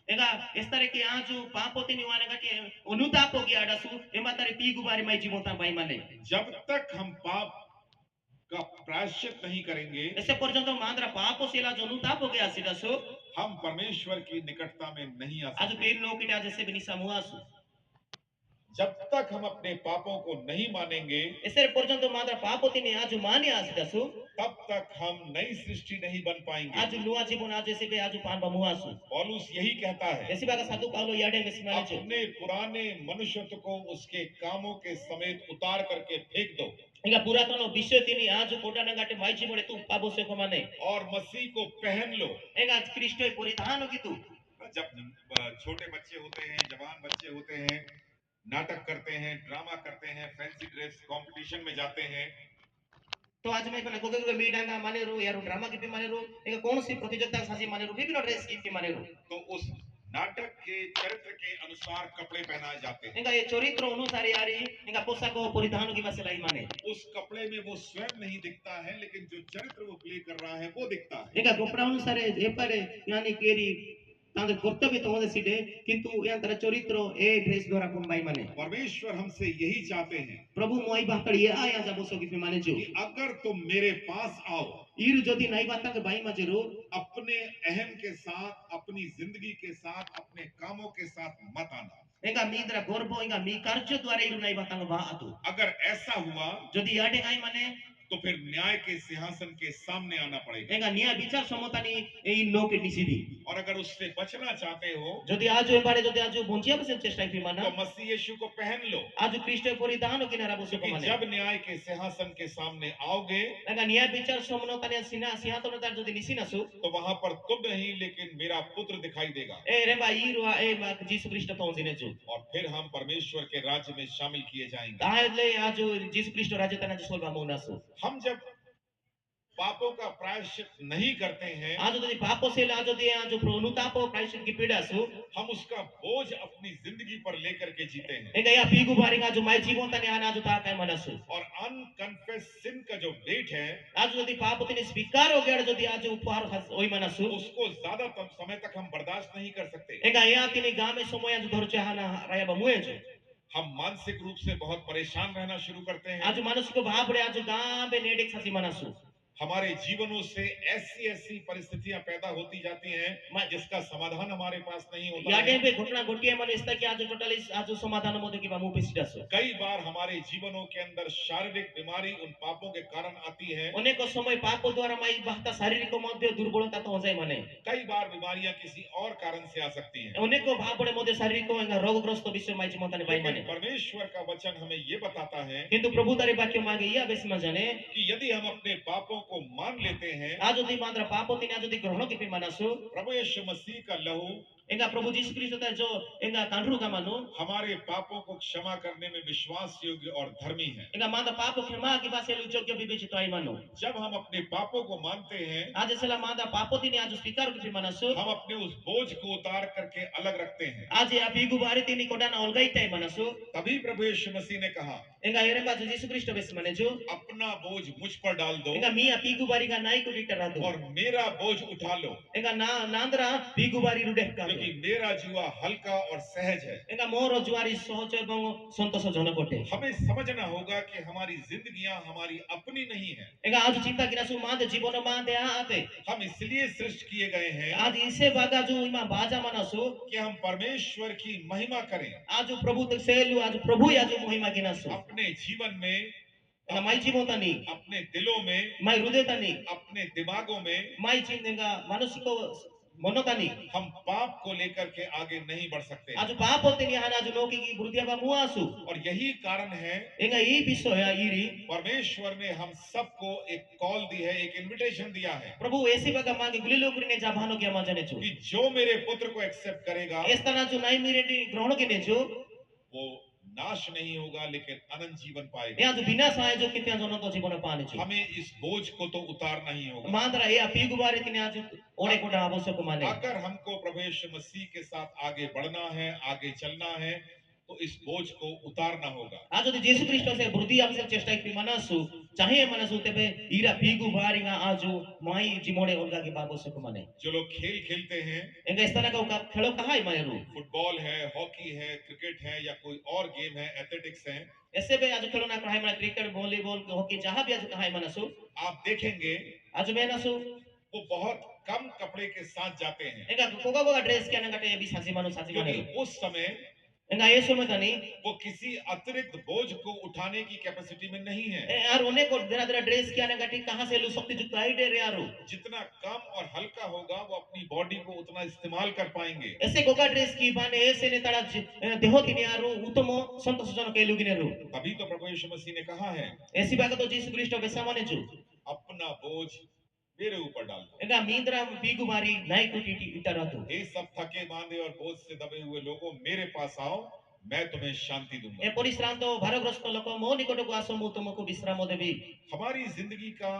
एंगा इस तरह के आज पापोते निवाने का के अनुताप हो गया डसु एमा तारे पी गुबारे माई जीवोता भाई माने जब तक हम पाप का प्रायश्चित नहीं करेंगे, ऐसे पर्यंत मांद्रा पापो सेला जो अनुताप हो गया सिडसु हम परमेश्वर की निकटता में नहीं आ आज सकते। पेन लोग के आज से बिनी समूहसु जब तक हम अपने पापों को नहीं मानेंगे, यसरी पर्यन्त मात्र पाप तिनी आज मानि आसिदछु तब तक हम नई सृष्टि नहीं बन पाएंगे। आज नुआ जीवन आज यसै आज पान मुआसु पौलुस यही कहता है, यसैबाका साधु पाउलो याडे मेसिमाले छु अपने पुराने मनुष्यत्व को उसके कामों के समेत उतार करके फेंक दो ఇంకా పురాతన విషయ తిని आज कोटाना गाटे माई जीवन तू पाबो से कमाने और मसीह को पहन लो। एक आज क्रिस्टो परिधान की तू जब छोटे बच्चे होते हैं, जवान बच्चे होते हैं, नाटक करते हैं, ड्रामा करते हैं, फैंसी ड्रेस कंपटीशन में जाते हैं, तो आज मैं कोगे कोगे मीडांगा मानेरू यारू ड्रामा की मानेरू एक कौन सी प्रतियोगिता सासी मानेरू विभिन्न ड्रेस की मानेरू तो उस नाटक के चरित्र के अनुसार कपड़े पहनाए जाते हैं। ఇంకా ఈ చరిత్ర అనుసారి యారి ఇంకా పోషాక పరిధాन की बस लाई माने उस कपड़े में वो स्वयं नहीं दिखता है, लेकिन जो चरित्र वो प्ले कर रहा है वो दिखता है। ఇంకా గొప్ప అనుసారి ఏపారే यानी केरी तांदे कर्तव्य तो होदे सिटे किंतु यांतर चरित्र ए ड्रेस द्वारा कुंबाई माने परमेश्वर हमसे यही चाहते हैं प्रभु मोई बाकड़ी ये आया जा बोसो की माने जो कि अगर तुम मेरे पास आओ, ईर जोदी नाई बाता के बाई मजरो अपने अहम के साथ, अपनी जिंदगी के साथ, अपने कामों के साथ मत आना। ఇంకా మీ द्वारा गर्व ఇంకా మీ कार्य द्वारा इरु नाई बाता बा आतु अगर ऐसा हुआ जोदी याडे गाई माने तो फिर न्याय के सिंहासन के सामने आना पड़ेगा। ఇంకా न्याय विचार समतानी এই লোকে নিসিদি और अगर उससे बचना चाहते हो যদি আজ এবারে যদি আজ বঞ্চিয়া বসে চেষ্টা করি মানা तो मसीह यीशु को पहन लो, আজ খ্রিস্টের পরিধান কিনারা বসে क्योंकि মানে जब न्याय के सिंहासन के सामने आओगे ఇంకా न्याय विचार समनतानी সিনা সিংহাসন তার যদি নিসিনাসু तो वहां पर तुम नहीं लेकिन मेरा पुत्र दिखाई देगा, এ রেবা ইরুয়া এ মা যিশু খ্রিস্ট তো জিনেছু और फिर हम परमेश्वर के राज्य में शामिल किए जाएंगे। তাহলে আজ যিশু খ্রিস্ট রাজ্য তানা সলবা মৌনাসু हम जब पापों का प्रायश्चित नहीं करते हैं, आज যদি পাপ সেলে আজ যদি আজ অনুতাপ প্রায়শ্চিত কি পীড়াসু हम उसका बोझ अपनी जिंदगी पर लेकर के जीते हैं। ఇంకా యా పీగు బారిగా আজ মাই জীবন তানি আনা আজ তা কাই মানাসু और अनकन्फेस सिन का जो वेट है, आज যদি পাপ তিনি স্বীকার हो गया যদি আজ উপহার ওই মানাসু उसको ज्यादा समय तक हम बर्दाश्त नहीं कर सकते। ఇంకా యా তিনি গামে সময় আজ ধরছে হানা রায়াবা মুয়েছে हम मानसिक रूप से बहुत परेशान रहना शुरू करते हैं। आज मानसिक भावरे आज गांबे नेडेक सासी मानसु हमारे जीवनों से ऐसी ऐसी परिस्थितियां पैदा होती जाती हैं जिसका समाधान हमारे पास नहीं होता याडे है। पे घटना घटिए मन इस्ता कि आज टोटली आज समाधान मोदे की बामु पेसिडासु कई बार हमारे जीवनों के अंदर शारीरिक बीमारी उन पापों के कारण आती है। अनेक समय पाप द्वारा माई बाहता शारीरिक मध्य दुर्बलता तो हो जाए माने कई बार बीमारियां किसी और कारण से आ सकती हैं। अनेक भावरे मध्य शारीरिक रोगग्रस्त विषय माई जीवनताने बाई माने लेकिन परमेश्वर का वचन हमें ये बताता है किंतु प्रभु तारे वाक्य मागे या बेस में जाने कि यदि हम अपने पापों को मान लेते हैं, आज यदि मात्र पाप तिने आज यदि ग्रहण की मानसु प्रभु यीशु मसीह का लहू इंगा प्रभु जीसु क्रिस्ट ता जो इंगा कांड्रू का मानो हमारे पापों को क्षमा करने में विश्वास योग्य और धर्मी है। इंगा माता पाप क्षमा की बात से योग्य विवेचित आई मानो जब हम अपने पापों को मानते हैं, आज सेला माता पाप तिने आज स्वीकार की मानसु हम अपने उस बोझ को उतार करके अलग रखते हैं। आज या पीगु बारी तिनी कोडाना अलगाइते मानसु तभी प्रभु यीशु मसीह ने कहा, इंगा एरे बाजु जीसु क्रिस्ट बेस माने जो अपना बोझ मुझ पर डाल दो इंगा मिया पीगु बारी का नाई को डिटर रादो और मेरा बोझ उठा लो, इंगा ना नांदरा पीगु बारी रुडे का क्योंकि मेरा जीवा हल्का और सहज है। इंगा मोर जुआरी सहज एवं संतोष जनकोटे हमें समझना होगा कि हमारी जिंदगियां हमारी अपनी नहीं है। इंगा आज चिंता किनासु माद जीवन मादे आते हम इसलिए सृष्टि किए गए हैं आज इसे बागा जो इमा बाजा मानसु कि हम परमेश्वर की महिमा करें, आज प्रभु तक सेलु आज प्रभु आज महिमा किनासु अपने जीवन में, इंगा माई जीवन तानी अपने दिलों में, माई हृदय तानी अपने दिमागों में माई चिंता मानसिक मनोतानी हम पाप को लेकर के आगे नहीं बढ़ सकते। आज पाप होते नहीं आज लोकी की बुद्धिया बा मुआसु और यही कारण है इंगा ई विषय इरी परमेश्वर ने हम सबको एक कॉल दी है, एक इनविटेशन दिया है प्रभु ऐसी बगा मांगे गुलिलो कुरिने जाभानो के माजने छु कि जो मेरे पुत्र को एक्सेप्ट करेगा इस तरह जो नाई मेरे ग्रहण के ने छु वो नाश नहीं होगा लेकिन अनंत जीवन पाएगा। या जो बिना सहाय जो कितना जन तो जीवन पाने छु हमें इस बोझ को तो उतारना ही होगा। मांदरा ये पीगु बारे तिने आज ओडे कोडा आवश्यक माने अगर हमको प्रभु यीशु मसीह के साथ आगे बढ़ना है, आगे चलना है, तो इस बोझ को उतारना होगा। आज यदि यीशु ख्रीष्ट से वृद्धि आवश्यक चेष्टा की मनसु चाहे मनसु तेबे ईरा पीगु बारिगा आजु माई जीवने उनका के बाबो से माने जो लोग खेल खेलते हैं, इंगा इस तरह का खेलो कहा है मायरू फुटबॉल है, हॉकी है, क्रिकेट है या कोई और गेम है, एथलेटिक्स है, ऐसे भी आज खेलो ना कहा है क्रिकेट वॉलीबॉल हॉकी जहां भी आज कहा है मनसु आप देखेंगे आज मेनसु वो बहुत कम कपड़े के साथ जाते हैं, इंगा कोगा कोगा ड्रेस के ना कटे भी सासी मानो क्योंकि उस समय enga Yesu matani वो किसी अतिरिक्त बोझ को उठाने की कैपेसिटी में नहीं है। यार उन्हें को देना देना ड्रेस किया ना गटी कहाँ से लू शक्ति जुक्त आई डे रे यारो जितना कम और हल्का होगा वो अपनी बॉडी को उतना इस्तेमाल कर पाएंगे। ऐसे गोगा ड्रेस की बाने ऐसे ने ताड़ा देहो की यारो उतमो संतोषजनक के लुगिने रो तभी तो प्रभु यीशु मसीह ने कहा है, ऐसी बात तो यीशु क्रिस्ट बेसा माने जो अपना बोझ मेरे ऊपर डाल दो। enga mindra bigu mari nai kuti itaratu हे सब थके बांधे और बोझ से दबे हुए लोगों, मेरे पास आओ, मैं तुम्हें शांति e दूंगा। porishranto bharogrosth loko mo nikotku aso mu तुमको विश्राम देबी हमारी जिंदगी का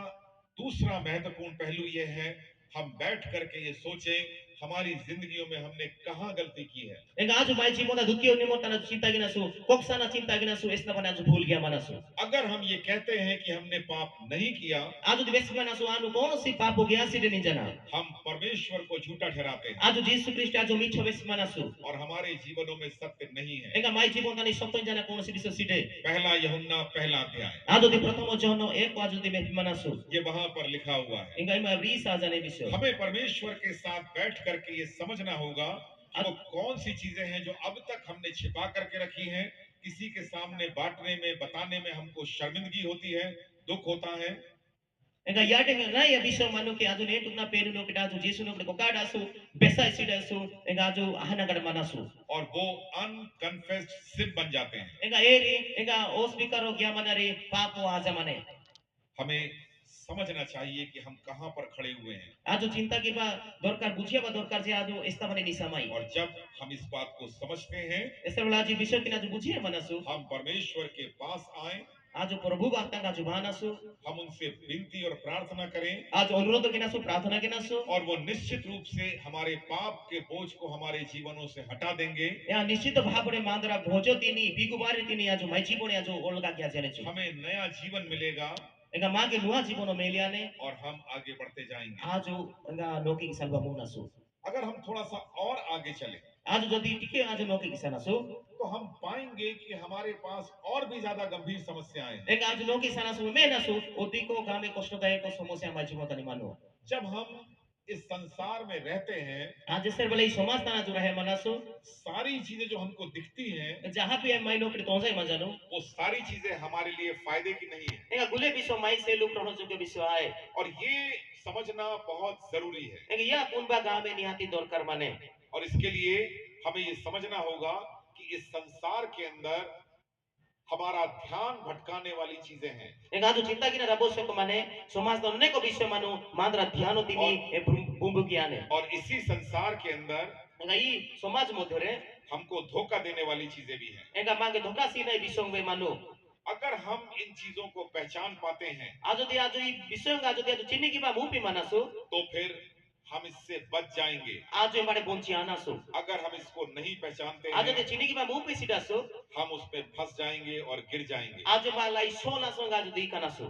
दूसरा महत्वपूर्ण पहलू यह है, हम बैठ करके ये सोचें हमारी जिंदगियों में हमने कहाँ गलती की है। enga aju mai jibona dutio nimotana cinta ginasu koksana cinta ginasu esna bana aju bhul gya manasu अगर हम ये कहते हैं कि हमने पाप नहीं किया, aju divesi manasu anu kono si papo gya si de ninjana हम परमेश्वर को झूठा ठहराते हैं aju Yesu Christ aju micho besi manasu और हमारे जीवनों में सत्य नहीं है। enga mai jibona ni sotto jana kono si diso side पहला यूहन्ना पहला अध्याय, aju di pratomo jono ek aju di mehi manasu ये वहां पर लिखा हुआ है। enga ima risa jane biso हमें परमेश्वर के साथ बैठ करके ये समझना होगा कि वो कौन सी चीजें हैं जो अब तक हमने छिपा करके रखी हैं, किसी के सामने बांटने में बताने में हमको शर्मिंदगी होती है, दुख होता है। enga yate na ya biso manu ke aju ne tukna penu no kita aju Yesu no kokada su besa isida su enga aju ahana gad manasu और वो अनकन्फेस्ड सिन बन जाते हैं। enga eri enga os bikaro gya manare papo aja mane हमें समझना चाहिए कि हम कहां पर खड़े हुए हैं। aju cinta ki ba dorkar bujia ba dorkar je aju esta mane ni samai और जब हम इस बात को समझते हैं, esta bela aju biso kina aju bujia manasu हम परमेश्वर के पास आए, aju prabhu bhakta ka aju manasu हम उनसे विनती और प्रार्थना करें aju अनुरोध kinasu प्रार्थना kinasu और वो निश्चित रूप से हमारे पाप के बोझ को हमारे जीवनों से हटा देंगे। ya निश्चित भाबरे मांदरा भोजो तिनी बिगुबारे तिनी aju mai जीवने aju olga kya jane chu हमें नया जीवन मिलेगा enga mage nuwa जीवनो मेलियाने और हम आगे बढ़ते जाएंगे। aju enga noki salva munasu अगर हम थोड़ा सा और आगे चले aju jodi tike aju noki kisanasu तो हम पाएंगे कि हमारे पास और भी ज्यादा गंभीर समस्याएं हैं। enga aju noki sanasu menasu odiko game koshtodayako समस्या mai जीवतani manu जब हम इस संसार में रहते हैं, aju ser bale somas tana ju rahe manasu सारी चीजें जो हमको दिखती हैं, jaha pe mai nokri tonjai majanu वो सारी चीजें हमारे लिए फायदे की नहीं है। enga gule biso mai se lu prono jogyo biso ae और ये समझना बहुत जरूरी है। enga ya punba game nihati dorkar mane और इसके लिए हमें ये समझना होगा कि इस संसार के अंदर हमारा ध्यान भटकाने वाली चीजें हैं। enga aju cinta kina rabo se ko mane somas donne ko biso manu mandra dhyano tini e bumbu kiane और इसी संसार के अंदर enga I somaj modhore हमको धोखा देने वाली चीजें भी हैं। enga mage dhoka sinai bisong be manu अगर हम इन चीजों को पहचान पाते हैं aju di aju I bisong aju di aju chini ki ba mupi manasu तो फिर हम इससे बच जाएंगे। aju emare bonchi anasu अगर हम इसको नहीं पहचानते aju di हैं, chini ki ba mupi sidasu हम उसमें फंस जाएंगे और गिर जाएंगे। aju ba lai sona song aju di kanasu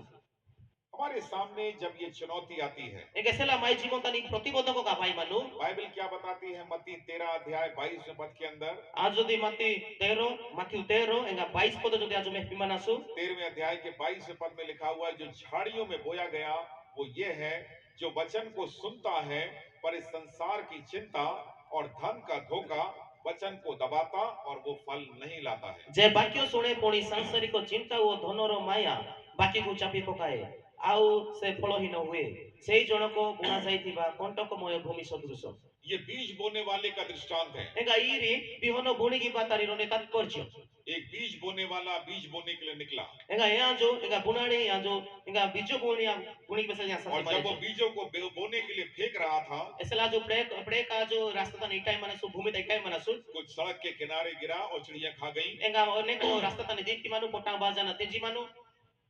हमारे सामने जब ये चुनौती आती है, enga sela mai jibotani protibodhako ka bai manu Bible क्या बताती है? मत्ती 13 अध्याय 22वें पद के अंदर, aju di mati 13 Matthew 13 enga 22 पद jodi aju mehi manasu 13वें अध्याय के 22वें पद में लिखा हुआ है, जो झाड़ियों में बोया गया वो ये है, जो वचन को सुनता है पर इस संसार की चिंता और धन का धोखा वचन को दबाता और वो फल नहीं लाता है। जे बाक्य शुणे पुणी सांसारिक चिंता ओ धनर माया बाकी को चापी पकाए आउ से फलहीन हुए सेई जनको बुणा जाइथिबा कंटकमय भूमि सदृश ये बीज बोने वाले का दृष्टांत है। enga iri bihono buni ki batariro ne tatporjo एक बीज बोने वाला बीज बोने के लिए निकला enga eajo enga bunani eajo enga bijo buni buni ki besal और जब वो बीजों को बोने के लिए फेंक रहा था, esela jo pre ka jo rasta tan itai manasu bhumi tai kai manasu कुछ सड़क के किनारे गिरा और चिड़िया खा गई, enga oneko rasta tan dikti manu potang bajana teji manu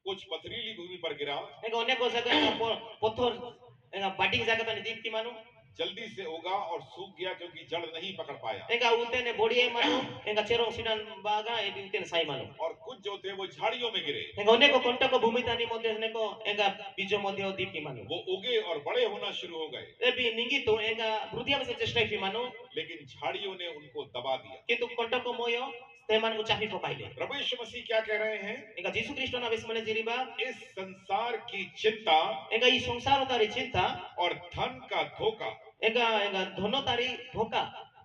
कुछ पथरीली भूमि पर गिरा, enga oneko jaga pothor enga bating jaga tan dikti manu जल्दी से उगा और सूख गया क्योंकि जड़ नहीं पकड़ पाया। enga utene bodi ai manu enga cherong sidan baga ebi utene sai manu और कुछ जो थे वो झाड़ियों में गिरे, enga oneko kontako bhumi tani modhye eneko enga bijo modhye dipti manu वो उगे और बड़े होना शुरू हो गए, ebi ningito enga brudhiya se chestai pi manu लेकिन झाड़ियों ने उनको दबा दिया। kintu kontako moyo teman ku chapi pokaile प्रभु यीशु मसीह क्या कह रहे हैं? enga Jesu Kristo na besmane jiriba इस संसार की चिंता enga I sangsaro tari cinta और धन का धोखा enga dhono tari dhoka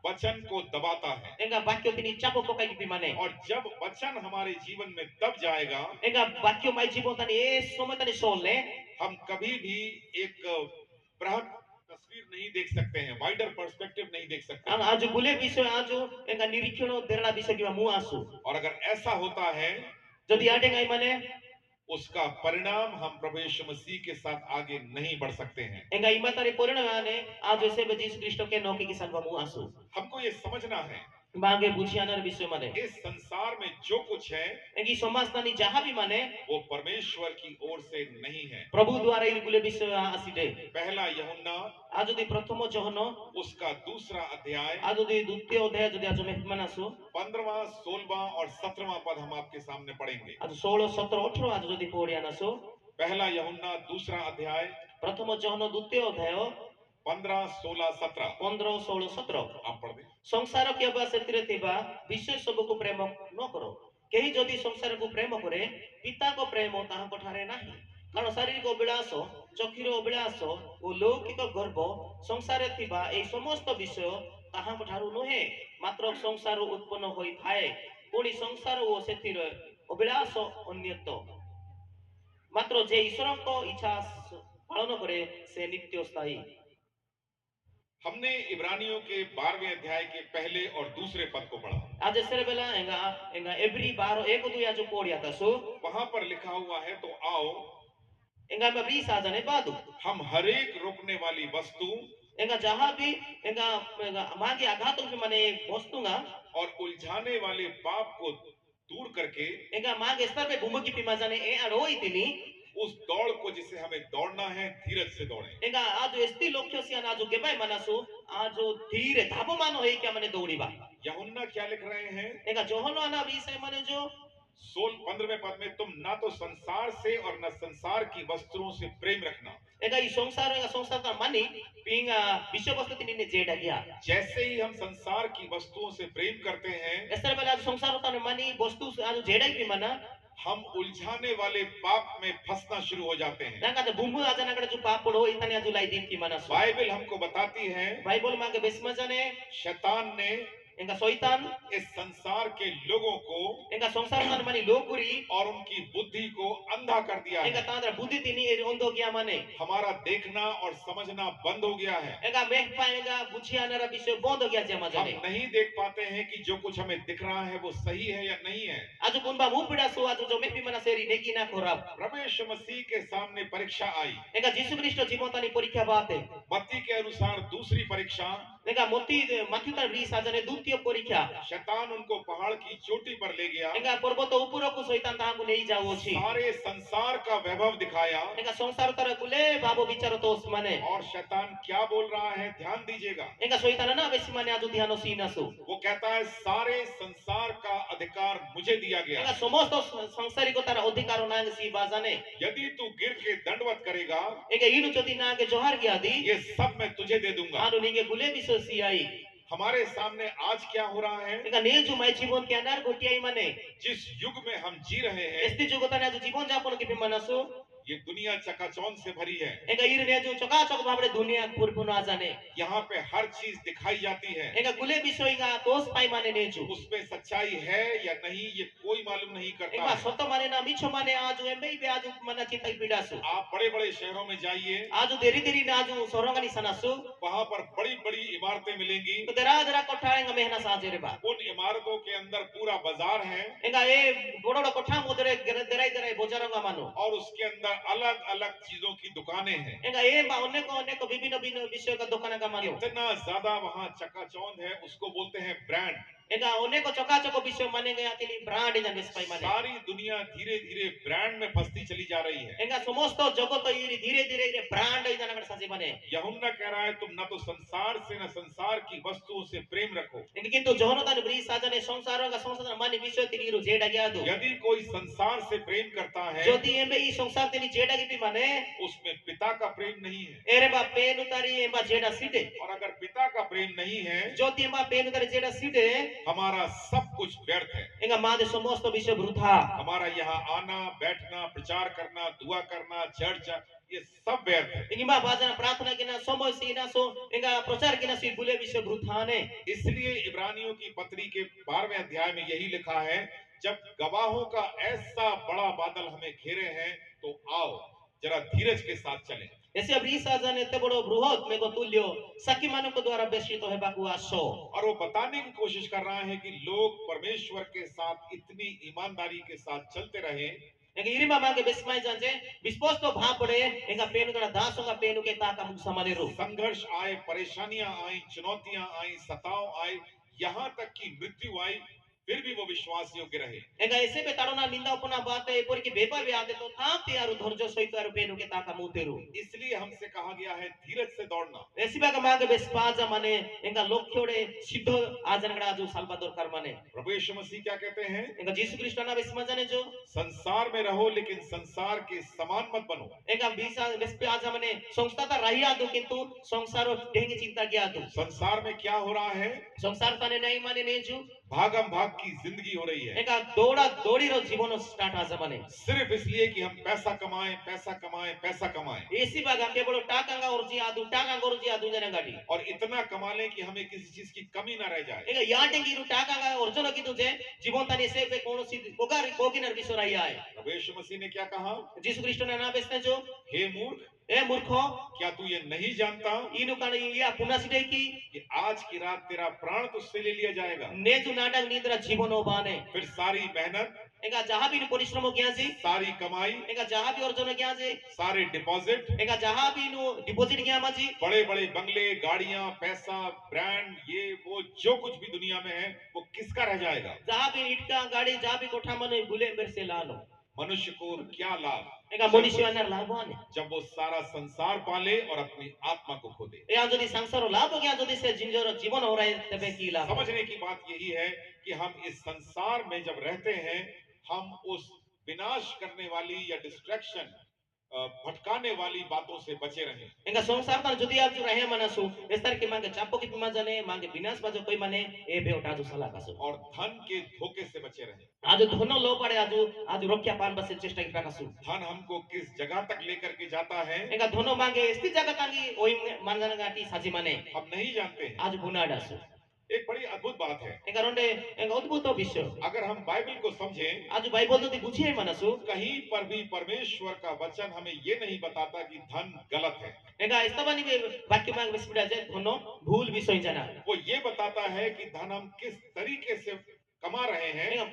वचन को दबाता है, enga bakyo tini chapo pokai ki mane और जब वचन हमारे जीवन में दब जाएगा, enga bakyo mai jibon tani e somoy tani solne हम कभी भी एक बृहद तस्वीर नहीं देख सकते हैं, वाइडर पर्सपेक्टिव नहीं देख सकते ang हैं। aju gule bisoy aju enga nirikhono derna bisoy kiba mu asu और अगर ऐसा होता है, jodi ade ngai mane उसका परिणाम हम प्रभु यीशु मसीह के साथ आगे नहीं बढ़ सकते हैं। enga imatari porinamane aju sebe Jesus Kristo ke noki kisan ba mu asu हमको ये समझना है, bage bujianar bisoy mane इस संसार में जो कुछ है engi somas tani jaha bi mane वो परमेश्वर की ओर से नहीं है। prabhu dwara irgule bisoy aside पहला यूहन्ना aju di prothomo johno उसका दूसरा अध्याय aju di dutiyo odhaya jodi aju mehman asu 15वां 16वां और 17वां पद हम आपके सामने पढ़ेंगे। aju 16 17 18 aju jodi porian asu पहला यूहन्ना दूसरा अध्याय prothomo johno dutiyo odhaya 15 16 17 15 16 17 आप पढ़ दें। ସଂସାର କେବଳ ସେଥିରେ ଥିବା ବିଷୟ ସବୁକୁ ପ୍ରେମ ନ କର କେହି ଯଦି ସଂସାରକୁ ପ୍ରେମ କରେ ପିତାଙ୍କ ପ୍ରେମ ତାହାଙ୍କ ଠାରେ ନାହିଁ କାରଣ ଶାରୀରିକ ଅଭିଳାଷ ଚକ୍ଷୁର ଅଭିଳାଷ ଓ ଲୌକିକ ଗର୍ବ ସଂସାରରେ ଥିବା ଏହି ସମସ୍ତ ବିଷୟ ତାହାଙ୍କ ଠାରୁ ନୁହେଁ ମାତ୍ର ସଂସାର ଉତ୍ପନ୍ନ ହୋଇଥାଏ ପୁଣି ସଂସାର ଓ ସେଥିର ଅଭିଳାଷ ଅନ୍ୟତ ମାତ୍ର ଯେ ଈଶ୍ୱରଙ୍କ ଇଚ୍ଛା ପାଳନ କରେ ସେ ନିତ୍ୟ ସ୍ଥାୟୀ। हमने इब्रानियों के 12वें अध्याय के पहले और दूसरे पद को पढ़ा। आज इससे पहला enga every 12 एक दो या जो पढ़िया था सो वहां पर लिखा हुआ है, तो आओ enga में भी साजने बादू हम हरेक रोकने वाली वस्तु enga जहां भी enga मांगे आघातों के माने वस्तुंगा और उलझाने वाले पाप को दूर करके enga मांगे स्तर पे भूमि की पिमा जाने ए अड़ोई तिनी उस दौड़ को जिसे हमें दौड़ना है धीरज से दौड़ें। enga आज एस्ती लक्ष्य से आज केबाय मनासो आज धीरे धाबो मानो है क्या माने दौड़ीबा यूहन्ना क्या लिख रहे हैं? enga जोहनो आना विषय माने जो 15वें पद में, तुम ना तो संसार से और न संसार की वस्तुओं से प्रेम रखना, enga ई संसार का मानी पिंगा विषय वस्तु तिनी ने जेडा गया जैसे ही हम संसार की वस्तुओं से प्रेम करते हैं ऐसे वाला आज संसार होता ने मानी वस्तु आज जेडा की माना हम उलझाने वाले पाप में फंसना शुरू हो जाते हैं। नंगा बुंबु आज नगड़ जो पाप पड़ो इतने आज लाई दीप की माना बाइबल हमको बताती है, बाइबल मांगे बेसमा जाने शैतान ने enga शैतान इस संसार के लोगों को enga संसार का मानी लोकुरी और उनकी बुद्धि को अंधा कर दिया enga है। तांद्रा बुद्धि तिनी ए ओंदो गया माने हमारा देखना और समझना बंद हो गया है। enga मेह पाएगा बुझिया नरा विषय बंद हो गया जमा हम जाने नहीं देख पाते हैं कि जो कुछ हमें दिख रहा है वो सही है या नहीं है। आज बुनबा मुंह पिड़ा सो आज जो मेह मना सेरी नेकी ना खराब प्रभु यीशु मसीह के सामने परीक्षा आई। enga जीसु ख्रीष्ट जीवतानी परीक्षा बात है मत्ती के अनुसार दूसरी परीक्षा, enga मोती माथुता री साजने द्वितीय परीक्षा शैतान उनको पहाड़ की चोटी पर ले गया, enga पर्वत ऊपर को शैतान ताहां नहीं जाओ छी सारे संसार का वैभव दिखाया। enga संसार तर कुले बाबो विचार तो उस माने और शैतान क्या बोल रहा है, ध्यान दीजिएगा। enga शैतान ना बेसी माने आज ध्यान सीना सो वो कहता है सारे संसार का अधिकार मुझे दिया गया enga है। समस्त संसारिक तार अधिकार नांग सी बाजाने यदि तू गिर के दंडवत करेगा, enga inu चोती ना के जोहार गया दी ये सब मैं तुझे दे दूंगा। आनु निगे गुले बिसो सी आई हमारे सामने आज क्या हो रहा है? enga ने जो माय जीवन के अनार घोटियाई माने जिस युग में हम जी रहे हैं, एस्ती जुगताने आज जीवन जापन के मनसो ये दुनिया चकाचौंध से भरी है। enga इर ने जो चकाचक भाबरे दुनिया पूर्ण आ जाने यहाँ पे हर चीज दिखाई जाती है, enga गुले बिसो इंगा तोस पाई माने ने जो उसमें सच्चाई है या नहीं ये कोई मालूम नहीं करता enga है। सत्य माने ना मिछो माने आज एम्बे बे आज मना चिंता पीड़ासो आप बड़े बड़े शहरों में जाइए, आज देरी देरी ना आज सोरंगानी सनासो वहां पर बड़ी बड़ी इमारतें मिलेंगी। तो दरा दरा कोठा enga मेहना साजेरे बा उन इमारतों के अंदर पूरा बाजार है enga ए बड़ो बड़ो कोठा मोदरे दराई दराई बोजारंगा मानो और उसके अंदर अलग अलग चीजों की दुकानें हैं। enga ए बा अनेक विभिन्न विभिन्न विषय का दुकान का मानो इतना ज्यादा वहां चकाचौंध है, उसको बोलते हैं ब्रांड। enga अनेक चकाचक विषय माने गया तिनी ब्रांड जन पाई माने सारी दुनिया धीरे धीरे ब्रांड में फंसती चली जा रही है। enga समस्त जगत इरी धीरे धीरे रे ब्रांड जन साजे माने यूहन्ना कह रहा है, तुम न तो संसार से न संसार की वस्तुओं से प्रेम रखो। enga किंतु जोहनतान ब्री साजने संसार का संसार माने विषय तिनी रु जेडा गया दो यदि कोई संसार से प्रेम करता है, ज्योति एम्बे ई संसार तिनी जेडा की माने उसमें पिता का प्रेम नहीं है। एरे बा पेन उतारी एम्बा जेडा सीडे और अगर पिता का प्रेम नहीं है, ज्योति एम्बा पेन उतारी जेडा सीडे हमारा सब कुछ व्यर्थ है। enga मादे समस्त विषय वृथा हमारा यहाँ आना, बैठना, प्रचार करना, दुआ करना, चर्च ये सब व्यर्थ है। Ingima bajana प्रार्थना किना समय सीना सो इंगा प्रचार किना सी बुले विषय वृथाने इसलिए इब्रानियों की पत्री के 12वें अध्याय में यही लिखा है, जब गवाहों का ऐसा बड़ा बादल हमें घेरे हैं तो आओ जरा धीरज के साथ चलें। ऐसे अब इस आजान एते बड़ो बृहत में को तुल्यो सखी मानव को द्वारा बेसित हेबाकु आसो और वो बताने की कोशिश कर रहा है कि लोग परमेश्वर के साथ इतनी ईमानदारी के साथ चलते रहे इंगा इरिमा मांगे बेस्माई जांजे विश्वास तो भा पड़े इंगा पेनु तोड़ा दासों का पेनु के ताका मुख समाने रो संघर्ष आए, परेशानियां आई, चुनौतियां आई, सताव आए, यहां तक कि मृत्यु आई, फिर भी वो विश्वास योग्य रहे। इंगा ऐसे पे ताड़ोना निंदा अपना बात है पर की बेपा भी आते तो था प्यारो धैर्य सहित आरो पेनु के ताका मुते रो इसलिए हमसे कहा गया है धीरज से दौड़ना। ऐसी बाग मांगे बेस्पाजा माने इंगा लोक्योड़े सिद्धो आजनगड़ा जो साल्वादोर कर माने प्रभु यीशु मसीह क्या कहते हैं? इंगा यीशु क्रिस्टो ना बेस्मा जाने जो संसार में रहो लेकिन संसार के समान मत बनो। इंगा बीसा बेस्पाजा माने संस्था ता रही आदो किंतु संसारो ढेंगे चिंता किया दो संसार में क्या हो रहा है? संसार ताने नहीं माने नहीं जो भागम भाग की जिंदगी हो रही है, इंगा दौड़ा दौड़ी रो जीवन स्टार्ट आजा माने सिर्फ इसलिए कि हम पैसा कमाएं, पैसा कमाएं, पैसा कमाएं, ऐसी बागा के बोलो टाकांगा और जी आदू टाकांगा और जी आदू जने गाड़ी और इतना कमा लें कि हमें किसी चीज की कमी ना रह जाए। इंगा याटेंगी रू टाकांगा और जनो की तुझे जीवन ताने से पे कोनो सी कोगारी कोकिनर विसराई आए प्रभु यीशु मसीह ने क्या कहा? यीशु क्रिस्टो ने ना बेस्ते जो हे मूर्ख, ए मूर्खो क्या तू ये नहीं जानता इनु काने या पुनासिडे की कि आज की रात तेरा प्राण तुझसे ले लिया जाएगा? नेजु नाटक निद्रा जीवन बाने फिर सारी मेहनत, एका जहां भी परिश्रम किया जी सारी कमाई, एका जहां भी अर्जन किया जी सारे डिपॉजिट, एका जहां भी नु डिपॉजिट किया माजी बड़े बड़े बंगले, गाड़ियां, पैसा, ब्रांड, ये वो जो कुछ भी दुनिया में है वो किसका रह जाएगा? जहां भी इटका गाड़ी जहां भी कोठा मने बुले बेर से लालो मनुष्य को क्या लाभ एका मनुष्य अनर लाभ आने जब वो सारा संसार पाले और अपनी आत्मा को खो दे। या यदि संसार लाभ हो गया यदि से जिंजर जीवन हो रहा है तबे की लाभ समझने की बात यही है कि हम इस संसार में जब रहते हैं, हम उस विनाश करने वाली या डिस्ट्रैक्शन, भटकाने वाली बातों से बचे रहें। एका संसार ता जदि आप जो रहे मनसु एस्तर के मांगे चापो की पिमा जाने मांगे विनाश बाजो कोई माने ए बेटा जो सलाह कासो और धन के धोखे से बचे रहें। आज धनो लो पड़े आज रोक्या पान बसे चेष्टा की कासु धन हमको किस जगह तक लेकर के जाता है एका धनो मांगे इस्ती जगह तांगी ओई मानजन गाटी साजी माने हम नहीं जानते हैं। आज बुनाडासु एक बड़ी अद्भुत बात है, एका रोंडे एका अद्भुत विषय अगर हम बाइबल को समझें, आज बाइबल तो बुझिए मनसु कहीं पर भी परमेश्वर का वचन हमें ये नहीं बताता कि धन गलत है। एका इस्तबानी वाक्य मांग विस्पड़ा जे धनो भूल विषय जाना वो ये बताता है कि धन हम किस तरीके से कमा रहे हैं। एका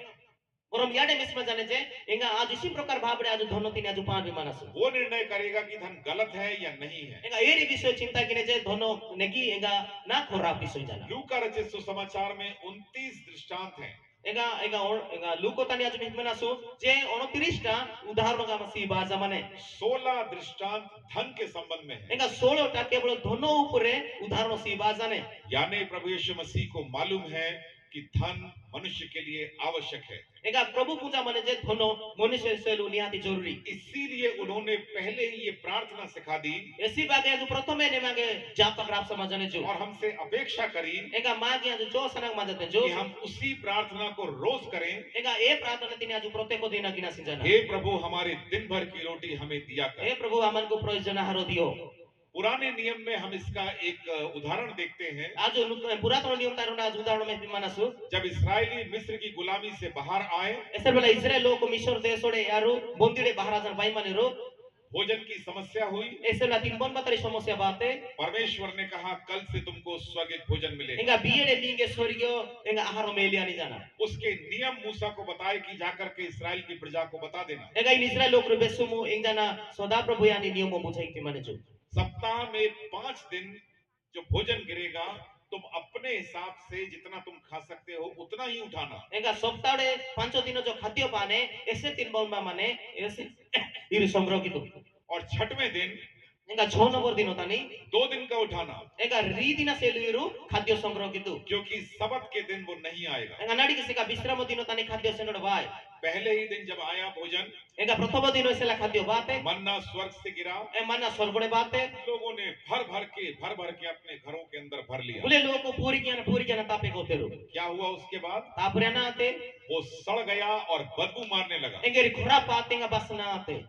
परम याडे मिसमा जाने जे एंगा आज इसी प्रकार भाबड़े आज धनो तिने आज पान भी मनसु वो निर्णय करेगा कि धन गलत है या नहीं है। एका एरी विषय चिंता किने जे धनो नेकी एंगा ना खराब विषय जाना लूका रचित सुसमाचार में 29 दृष्टांत हैं। एगा एगा एगा लुको तानी आज मिसमनासु जे 29 टा उदाहरण का मसी बाजा माने 16 दृष्टांत धन के संबंध में है। एगा 16 टा केवल धनो ऊपरे उदाहरण सी बाजा ने यानी प्रभु यीशु मसीह को मालूम है कि धन मनुष्य के लिए आवश्यक है। एगा प्रभु पूजा माने जे धनो मनुष्य से निहाती जरूरी इसीलिए उन्होंने पहले ही ये प्रार्थना सिखा दी ऐसी बागे जो प्रथमे ने मांगे जापक राप समझने जो और हमसे अपेक्षा करी एगा मागे जो सनंग माजते जो कि हम उसी प्रार्थना को रोज करें। एगा ए प्रार्थना तिने आज प्रत्येक दिन गिना सिंजना हे प्रभु, हमारे दिन भर की रोटी हमें दिया कर। हे प्रभु हमन को प्रयोजन हारो दियो। पुराने नियम में हम इसका एक उदाहरण देखते हैं। आज पुरातन नियम तारो आज उदाहरण में मानसु जब इस्राएली मिस्र की गुलामी से बाहर आए, ऐसे बेला इस्राएल लोग मिस्र देशोड़े यारो बोंदिड़े बाहर आजन भाई माने रो भोजन की समस्या हुई। ऐसे बेला तीन बन बतारी समस्या बाते परमेश्वर ने कहा कल से तुमको स्वर्गीय भोजन मिलेगा। एंगा बीएडे लिंगे स्वर्गीय एंगा आहार में लिया नहीं जाना। उसके नियम मूसा को बताए कि जाकर के इस्राएल की प्रजा को बता देना। एंगा इन इस्राएल लोग बेसुमु एंगा सदा प्रभु यानी नियमो बुझाई के माने जो सप्ताह में 5 दिन जो भोजन गिरेगा, तुम अपने हिसाब से जितना तुम खा सकते हो उतना ही उठाना। एंगा सप्ताहरे 5 दिन जो खाद्य पाने ऐसे 3 बाउल माने ऐसे इरु संग्रह की तो और छठवें दिन एंगा 6 नंबर दिन होता नहीं 2 दिन का उठाना। एंगा री दिन से लिरु खाद्य संग्रह की तो क्योंकि सबत के दिन वो नहीं आएगा। एंगा नाडी किसी का विश्राम दिन होता नहीं खाद्य संग्रह भाई पहले ही दिन जब आया भोजन, एंगा प्रथम दिन ऐसे खाद्य बात है मन्ना स्वर्ग से गिरा, ए मन्ना स्वर्गों बात है लोगों ने भर भर के अपने घरों के अंदर भर लिया। बोले लोगों को पूरी क्या ना तापे को तेरो क्या हुआ उसके बाद? तापरे ना आते वो सड़ गया और बदबू मारने लगा। एंगे खुरा पातेंगा बस ना आते।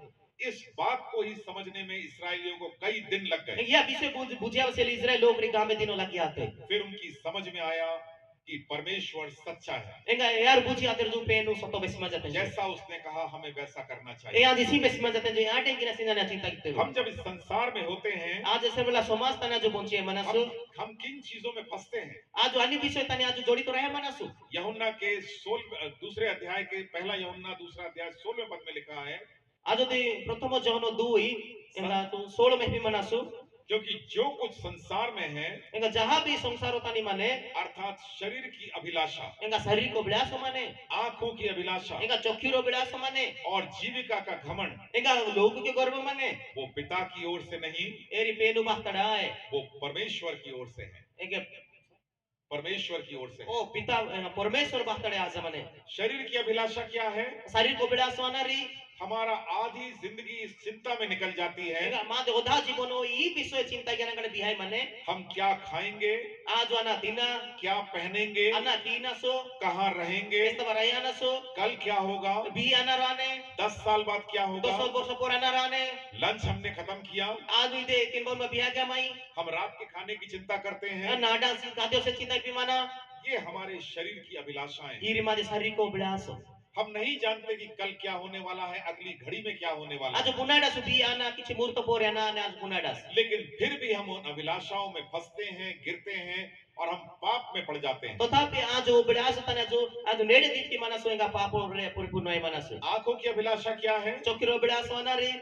इस बात को ही समझने में इसराइलियों को कई दिन लग गए। या विषय बुझिया से इजराइल लोग री गामे दिनों लगी आते फिर उनकी समझ में आया कि परमेश्वर सच्चा है, एंगा यार बुझी आते जो पेनु सतो बेसमा जाते हैं जैसा उसने कहा हमें वैसा करना ए चाहिए। आज इसी बेसमा जाते हैं जो आटे की नसीना ना चिंता करते हम जब इस संसार में होते हैं, आज ऐसे वाला समाज तना जो पहुंचे मनसु हम किन चीजों में फंसते हैं? आज अन्य विषय तने आज जोड़ी तो रहे मनसु यूहन्ना के 16 दूसरे अध्याय के पहला यूहन्ना दूसरा अध्याय 16वें पद में लिखा है, आज दी प्रथम जहनो 2 एंगा तो 16 में भी मनसु क्योंकि जो कुछ संसार में है, एंगा जहां भी संसार होता नहीं माने अर्थात शरीर की अभिलाषा, एंगा शरीर को विलास माने आंखों की अभिलाषा एंगा चोखीरो विलास माने और जीविका का घमंड, एंगा लोग के गर्व माने वो पिता की ओर से नहीं, एरी पेनु बातड़ा है वो परमेश्वर की ओर से है। एंगे परमेश्वर की ओर से है। ओ पिता परमेश्वर बातड़े आज माने शरीर की अभिलाषा क्या है? शरीर को विलास माना री हमारा आधी जिंदगी इस चिंता में निकल जाती है, एंगा माते ओधा जीवन ई विषय चिंता के नगड़ बिहाय माने हम क्या खाएंगे, आज वाना दिना क्या पहनेंगे, अन्ना कीना सो कहाँ रहेंगे, एस्त बरायाना सो कल क्या होगा, बी आना राने 10 साल बाद क्या होगा। 200 वर्ष पुराना राने लंच हमने खत्म किया, आज इदे 3 बार में बिहा क्या माई हम रात के खाने की चिंता करते हैं। नाडा सी खाद्यों से चिंता भी माना ये हमारे शरीर की अभिलाषाएं हैं। ई मादे शरीर को विलास हम नहीं जानते कि कल क्या होने वाला है, अगली घड़ी में क्या होने वाला आज है, बुनाडा सु बी आना किछि मूर्त पोरे आना आज बुनाडा लेकिन फिर भी हम उन अभिलाषाओं में फंसते हैं, गिरते हैं और हम पाप में पड़ जाते हैं। तथापि आज वो विलास तने जो आज नेडे दीप्ति मनसु एंगा पापो रे परिपूर्ण मनसु आंखों की अभिलाषा क्या है? चोकिरो विलास वाना रे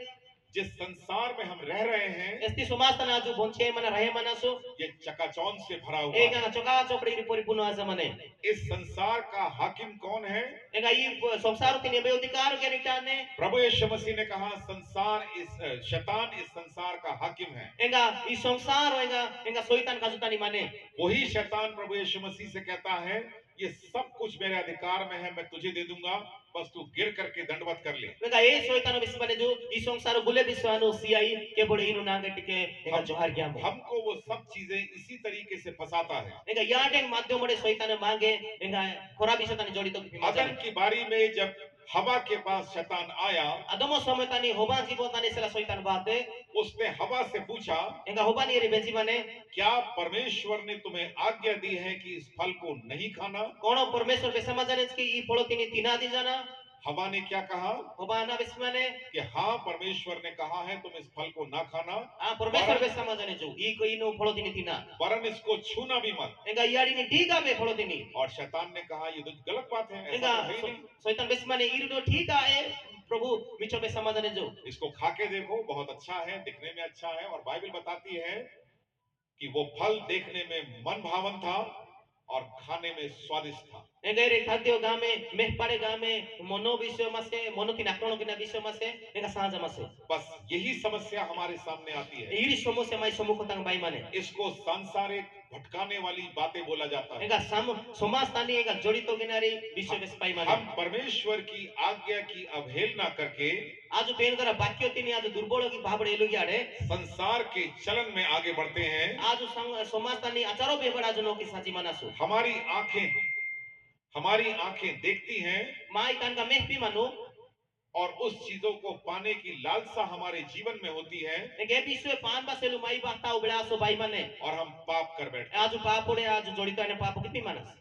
जिस संसार में हम रह रहे हैं, एस्ति समाज तना जो बोंचे मन रहे मनसु ये चकाचौंध से भरा हुआ एगा है। चोका चोपड़ी री परिपूर्ण आज मने इस संसार का हाकिम कौन है? एगा ई संसार तिने बे अधिकार के निटाने प्रभु यीशु मसीह ने कहा शैतान इस संसार का हाकिम है। एगा ई संसार एगा एंगा शैतान का जुतानी माने वही शैतान प्रभु यीशु मसीह से कहता है, ये सब कुछ मेरे अधिकार में है, मैं तुझे दे दूंगा, बस तू गिर करके दंडवत कर ले। एगा ए शैतान बिस्माने जो ई संसार गुले बिस्वानो सियाई के बड़े इनु नागे टिके एगा जोहार क्या हमको वो सब चीजें इसी तरीके से फंसाता है। एगा याडे माध्यम बड़े शैतान मांगे एगा खराबी शैतान जोड़ी तो आदम की बारी में जब हवा के पास शैतान आया, अदमो समय तानी होबा जीवो तानी सेला शैतान बाते उसने हवा से पूछा, एंगा होबा नी रे बेजी माने क्या परमेश्वर ने तुम्हें आज्ञा दी है कि इस फल को नहीं खाना? कोनो परमेश्वर बे समझने की ई फलो तिनी तिना दी जाना हवा ने क्या कहा? होबा ना बिस्माने कि हाँ, परमेश्वर ने कहा है तुम इस फल को ना खाना, आ परमेश्वर बे समझने जो ई को इनो फलो तिनी तिना वरन इसको छूना भी मत। एंगा याडी नी ठीका बे फलो तिनी और शैतान ने कहा ये तो गलत बात है, एंगा ऐसा तो है ही नहीं। शैतान बिस्माने ई तो ठीका है प्रभु मिचो बे समझने जो इसको खा के देखो, बहुत अच्छा है, दिखने में अच्छा है, और बाइबल बताती है कि वो फल देखने में मन भावन था और खाने में स्वादिष्ट था। एंगा रे खाद्य गामे मेहपाड़े गामे मनो विषय मसे मनो की नाकणो की विषय मसे एंगा साजा मसे बस यही समस्या हमारे सामने आती है। ईरी समस्या माई सम्मुख तंग बाई माने इसको सांसारिक भटकाने वाली बातें बोला जाता है। एंगा समाज तानी एंगा जोड़ी तो गिनारी विषय बे स्पाई माने हम परमेश्वर की आज्ञा की अवहेलना करके आज पेन करा बाक्यो तिनी आज दुर्बल की भाबड़े लोगी आड़े संसार के चलन में आगे बढ़ते हैं। आज समाज तानी आचारो बेबड़ा जनो की साची मानासु हमारी आंखें देखती हैं माई तान का मेह भी मानो और उस चीजों को पाने की लालसा हमारे जीवन में होती है, एगे विषय पान बासेलु माई बाता उबड़ा सो बाई माने और हम पाप कर बैठते। आज पापोड़े आज जोड़ी तो ने पाप कितनी मानस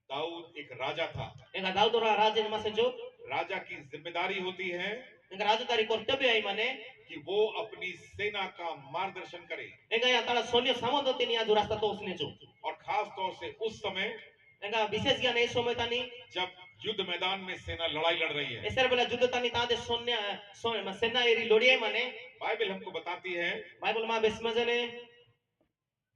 दाऊद एक राजा था। एगा दाऊद रा राजे मासे जो राजा की जिम्मेदारी होती है एगा राजदारी कर्तव्य आई माने कि वो अपनी सेना का मार्गदर्शन करे, एगा या तारा सैन्य सामंत तिनी आज रास्ता तो उसने जो और खास तौर से उस समय एगा विशेष ज्ञान ए समय तानी जब युद्ध मैदान में सेना लड़ाई लड़ रही है। एसर बेला युद्ध तानी तादे सैन्य सेना एरी लोडियाई माने बाइबल हमको बताती है बाइबल मा बेसमजने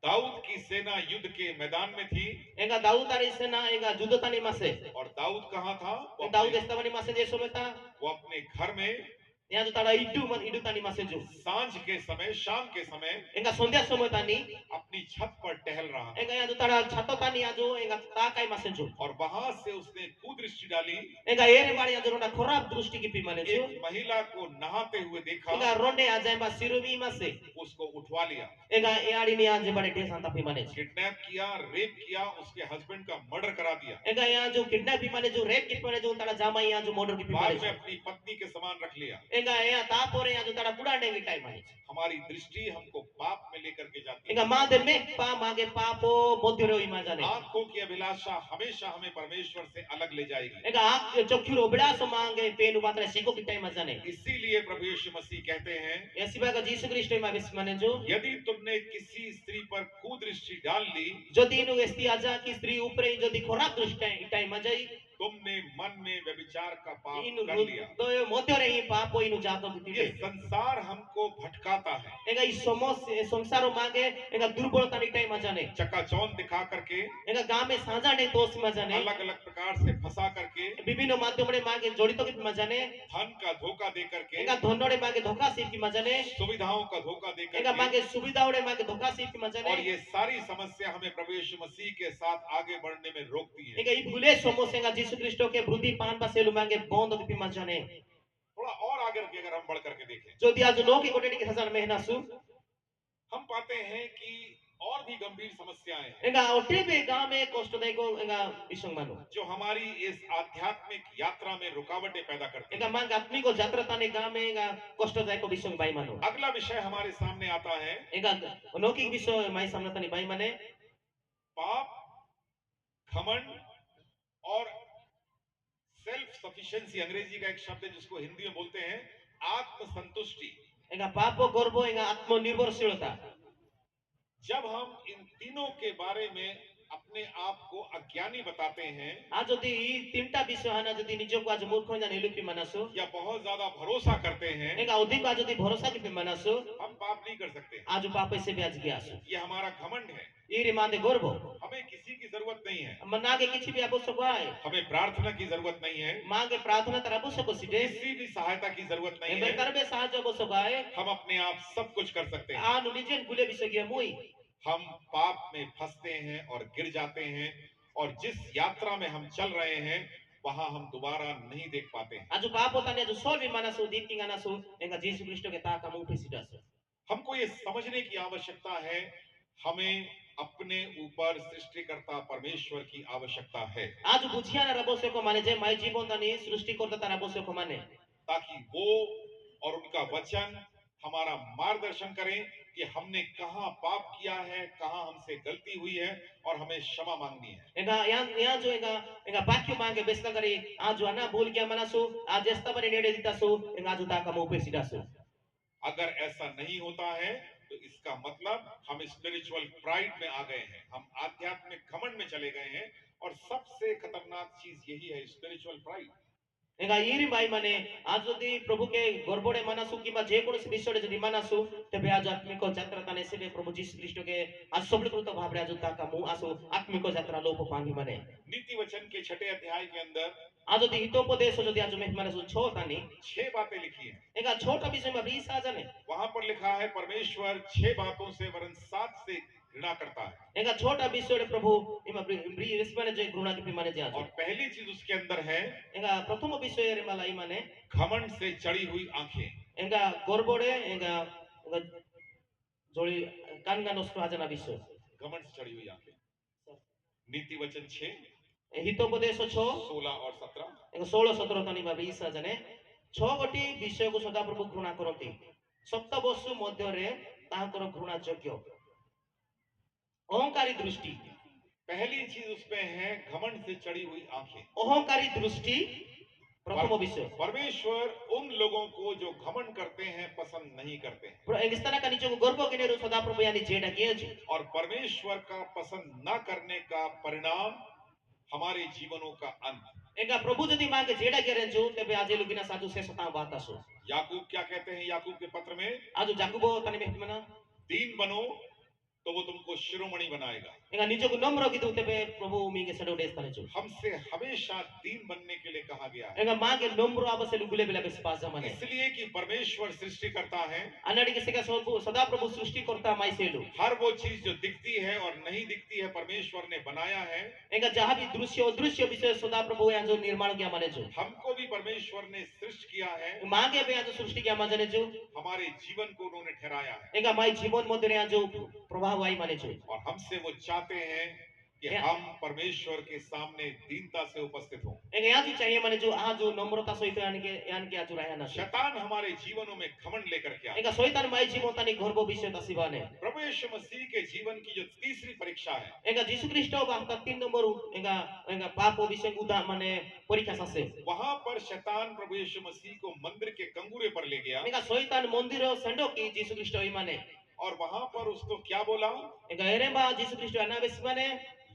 दाऊद की सेना युद्ध के मैदान में थी। एगा दाऊद तारी सेना एगा युद्ध तानी मासे और दाऊद कहाँ था? दाऊद एस्तवानी मासे जे समय ता वो अपने घर में या जो तारा इडू तानी मासे जो सांझ के समय, शाम के समय एंगा संध्या समय तानी अपनी छत पर टहल रहा था। एंगा या जो तारा छतो तानी या जो एंगा ताकाई मासे जो और वहां से उसने कुदृष्टि डाली, एंगा एरे बाड़ी या जो रोना खराब दृष्टि की पी माने जो एक महिला को नहाते हुए देखा, एंगा रोंडे आ जाए बा सिरुमी मासे उसको उठवा लिया, एंगा याडी ने आज बड़े ढेर सांता पी माने किडनैप किया, रेप किया, उसके हस्बैंड का मर्डर करा दिया। एंगा या जो किडनैप पी माने जो रेप की माने जो तारा जामा या जो मर्डर की पी बाद माने में अपनी पत्नी के समान रख लिया। enga ya tapore ya ju tara pudande gi time ani हमारी दृष्टि हमको पाप में लेकर के जाती है। enga ma de mek pa mage papo modhyore imajane आंखों की अभिलाषा हमेशा हमें परमेश्वर से अलग ले जाएगी। enga ak chokhuro bilaso mange penu patra siko ki time ajane इसीलिए प्रभु यीशु मसीह कहते हैं, esiba ga jisu kristo ma bismane jo यदि तुमने किसी स्त्री पर कुदृष्टि डाल ली, jodi inu esti aja ki stri upre jodi khorab drushti time ajai तुमने मन में व्यभिचार का पाप inu कर लिया। hrudoyo modhyore hi papo inu jato ये kitite संसार हमको भटकाता है, enga i somos samsaro mage enga durbolta ni time ajane चकाचौंध दिखा करके, enga game saja ne tos majane अलग अलग प्रकार से फंसा करके, bibhinno madhyamre mage jodito ki majane धन का धोखा दे करके, enga dhonnore mage dhoka sip ki majane सुविधाओं का धोखा दे enga करके, mage subidhaore mage dhoka sip ki और majane ये सारी समस्या हमें प्रभु यीशु मसीह के साथ आगे बढ़ने में रोकती है। enga i bhule somos enga jisu kristo ke brudhi pan pa selu mage bond ki majane थोड़ा और आगे के अगर हम बढ़ करके देखें, jodi aju no ki koteti ki hasan mehna su हम पाते हैं कि और भी गंभीर समस्याएं हैं enga otebe game koshtodai ko enga bisong manu जो हमारी इस आध्यात्मिक यात्रा में रुकावटें पैदा करती enga हैं। mang atmi ko jatra tane game enga koshtodai ko bisong bai manu अगला विषय हमारे सामने आता है enga no ki bisoy mai samna tani bai mane पाप, घमंड और सेल्फ सफिशिएंसी। अंग्रेजी का एक शब्द है जिसको हिंदी में बोलते हैं आत्मसंतुष्टि। enga papo gorbo enga atmo nirbharshilata जब हम इन तीनों के बारे में अपने आप को अज्ञानी बताते हैं आज जदि ई तीनटा विषय हाना जदि निजको आज मूर्ख जान एलुपि मानसु या बहुत ज्यादा भरोसा करते हैं, एका अधिक आज जदि भरोसा कि मानसु हम पाप नहीं कर सकते। आज पाप से भी आज गयासु ये हमारा घमंड है। ई रे मादे गर्व हमें किसी की जरूरत नहीं है, मनागे किछि भी आवश्यक है हमें प्रार्थना की जरूरत नहीं है, मागे प्रार्थना तर आवश्यक सिटे किसी भी सहायता की जरूरत नहीं एबे है। करबे साहाय्य आवश्यक है हम अपने आप सब कुछ कर सकते हैं। आनु निजेन गुले विषय गिया मुई हम पाप में फंसते हैं और गिर जाते हैं, और जिस यात्रा में हम चल रहे हैं वहां हम दोबारा नहीं देख पाते हैं। आज पाप होता ने जो सोल भी मानसु दीप्ति गानसु एंगा यीशु क्रिस्ट के ता का मुंह पे सिटासु हमको ये समझने की आवश्यकता है, हमें अपने ऊपर सृष्टिकर्ता परमेश्वर की आवश्यकता है, आज बुझिया ना रबोसे को माने जे माय जीवन तनी सृष्टि करता तारा रबोसे को माने ताकि वो और उनका वचन हमारा मार्गदर्शन करें कि हमने कहां पाप किया है, कहां हमसे गलती हुई है और हमें क्षमा मांगनी है। एंगा या जो एंगा एंगा वाक्य मांगे बेस्ता करे आज आना भूल गया मनसु आज एस्ता बने नेडे दितासु एंगा आज ता का मुंह पे सिटासु अगर ऐसा नहीं होता है तो इसका मतलब हम स्पिरिचुअल प्राइड में आ गए हैं, हम आध्यात्मिक घमंड में चले गए हैं, और सबसे खतरनाक चीज यही है, स्पिरिचुअल प्राइड। एंगा इरी भाई माने आज यदि प्रभु के गर्भोड़े मानसु किबा जे कोनोसी विषय यदि मानसु तबे आज आत्मिक यात्रा ताने सेबे प्रभु यीशु ख्रीष्ट के आज सबलकृत भावरे आज ता का मुंह आसु आत्मिक यात्रा लोप पांगी माने नीति वचन के 6 अध्याय के अंदर आज यदि हितोपदेश यदि आज में मानसु छो तानी 6 बातें लिखी हैं। एंगा छोटा विषय में 20 आ जाने वहां पर लिखा है परमेश्वर 6 बातों से वरन 7 से घृणा करता है, एंगा छोटा विषय रे प्रभु इमा रिस्माने जे घृणा के माने जे आज और पहली चीज उसके अंदर है एंगा प्रथम विषय रे मला माने घमंड से चढ़ी हुई आंखें। एंगा गर्भोड़े एंगा जोड़ी कानगा नष्ट आजना विषय घमंड से चढ़ी हुई आंखें। नीति वचन 6 हितोपदेश 6 16 और 17 एंगा 16 17 तानी बा 20 आ जाने 6 गोटी विषय को सदा प्रभु घृणा करती सप्त वस्तु मध्य रे ताहाकर घृणा योग्य अहंकारी दृष्टि। पहली चीज उसमें है घमंड से चढ़ी हुई आंखें। अहंकारी दृष्टि प्रथम विषय परमेश्वर उन लोगों को जो घमंड करते हैं पसंद नहीं करते हैं, एंगिस्ताना का नीचे को गर्भ के नेरो सदा प्रभु यानी जेडा किए जी और परमेश्वर का पसंद न करने का परिणाम हमारे जीवनों का अंत। एंगा प्रभु यदि मांगे जेडा करे जो तबे आज लुगिना साधु से सता बात आसो। याकूब क्या कहते हैं, याकूब के पत्र में, आज जाकुबो तने में मना दीन बनो तो वो तुमको शिरोमणि बनाएगा। एंगा नीचे को नम्र की तबे प्रभु मीगे सडो देस तने जो हमसे हमेशा दीन बनने के लिए कहा गया है, एंगा मांगे नम्र आवसे लुगुले बेला बेस पास जमाने इसलिए कि परमेश्वर सृष्टि करता है। अनाड़ी के सेका सदा प्रभु सृष्टि करता माई सेलु हर वो चीज जो दिखती है और नहीं दिखती है परमेश्वर ने बनाया है। एंगा जहां भी दृश्य अदृश्य विषय सदा प्रभु यहाँ जो निर्माण किया माने जो हमको भी परमेश्वर ने सृष्टि किया है, मांगे भी यहाँ जो सृष्टि किया माने जो हमारे जीवन को उन्होंने ठहराया है, एंगा माई जीवन मध्य यहाँ जो प्रभाव आई माने जो और हमसे वो चाहते हैं कि हम परमेश्वर के सामने दीनता से उपस्थित हों। एंगा याजु चाहिए माने जो आज जो नम्रता सहित यानके आजु राया ना शैतान हमारे जीवनों में घमंड लेकर के आता एंगा शैतान माई जीवतानी गर्व विषय तसिबाने है। प्रभु यीशु मसीह के जीवन की जो तीसरी परीक्षा है, एंगा जीसु ख्रीष्ट बाहता 3 नंबर एंगा एंगा पाप विषय उदा माने परीक्षा सासे वहां पर शैतान प्रभु यीशु मसीह को मंदिर के कंगूरे पर ले गया एंगा शैतान मंदिर सेंडो की जीसु ख्रीष्ट माने और वहां पर उसको क्या बोला, एंगा एरेबा जीसु ख्रीष्ट अनाबेस माने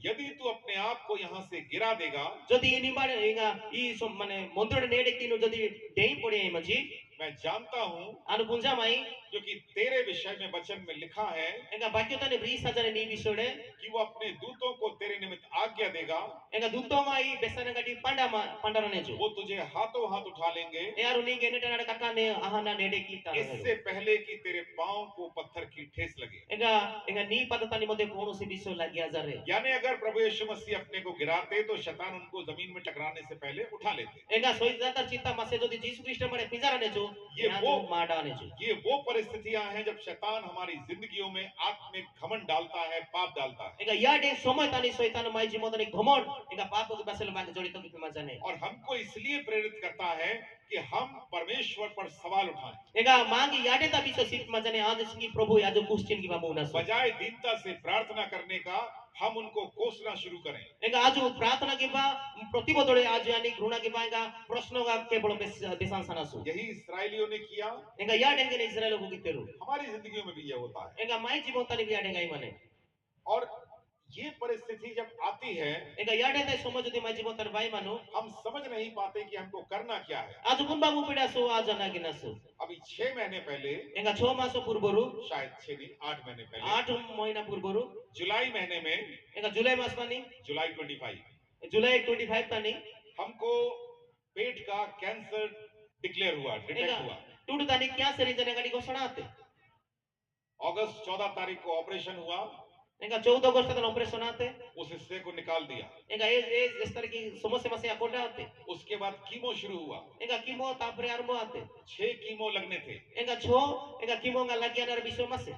यदि तू अपने आप को यहाँ से गिरा देगा, जदि निबाने एंगा ई माने मंदिर नेडे किनो जदि डेई पड़े मजी मैं जानता हूँ अनुपुंजा माई क्योंकि तेरे विषय में वचन में लिखा है एंगा बाक्योताने ब्री सजाने नी विषय कि वो अपने दूतों को तेरे निमित्त आज्ञा देगा, एंगा दूतो माई बेसने गटी पंडारने जो वो तुझे हाथों हाथ उठा लेंगे, यार उन्हीं के नेटे काका ने आहाना नेडे की इससे पहले कि तेरे पांव को पत्थर की ठेस लगे। एंगा एंगा नी पदतानी मते कोनोसी विषय लागिया जरे यानी अगर प्रभु यीशु मसीह अपने को गिराते तो शैतान उनको जमीन में टकराने से पहले उठा लेते। एंगा सोईदातर चित्ता मासे जदि जीसु ख्रीष्ट माने पिंजराने जो ये वो परिस्थितियां हैं जब शैतान हमारी जिंदगियों में आत्मिक घमंड डालता है, पाप डालता है। एंगा याडे समय तानी शैतान माई जीवतानी घमंड एंगा पाप के बसेल माके जड़ित की मजाने और हमको इसलिए प्रेरित करता है कि हम परमेश्वर पर सवाल उठाएं। एंगा मांगी याडे ता विषय सिर्फ मजाने आज इसकी प्रभु याजो क्वेश्चन की बामुना बजाय दीनता से प्रार्थना करने का हम उनको कोसना शुरू करें। एंगा आजु प्रार्थना के बा प्रतिबोधड़े आज यानी घृणा के बाएगा प्रश्नों का केवल बेसांसना सु यही इस्राएलियों ने किया, एंगा याडेंगे ने इस्राएल को कितेरु हमारी जिंदगियों में भी यह होता है। एंगा माई जीवतानी भी याडेंगा ही माने और ये परिस्थिति जब आती है, एंगा याडे ते समझ दी माई जीवतार बाई मानो हम समझ नहीं पाते कि हमको करना क्या है। आज कुन बाबू पीड़ा सो आज ना गिना सो अभी 6 महीने पहले, एंगा 6 मास पूर्वरु शायद 6 नहीं 8 महीने पहले, 8 महीना पूर्वरु जुलाई महीने में, एंगा जुलाई मास तानी जुलाई 25, जुलाई 25 तानी हमको पेट का कैंसर डिक्लेयर हुआ, डिटेक्ट हुआ। टूट तानी क्या से रीजन एंगा घोषणा आते अगस्त 14 तारीख को ऑपरेशन हुआ, एंगा 14 अगस्त तक ऑपरेशन आते उस हिस्से को निकाल दिया। एंगा इस तरह की समस्या कोटा आते उसके बाद कीमो शुरू हुआ, एंगा कीमो तापरे आरंभ आते 6 कीमो लगने थे। एंगा 6 एंगा कीमो गा लगिया नर विश्व मसे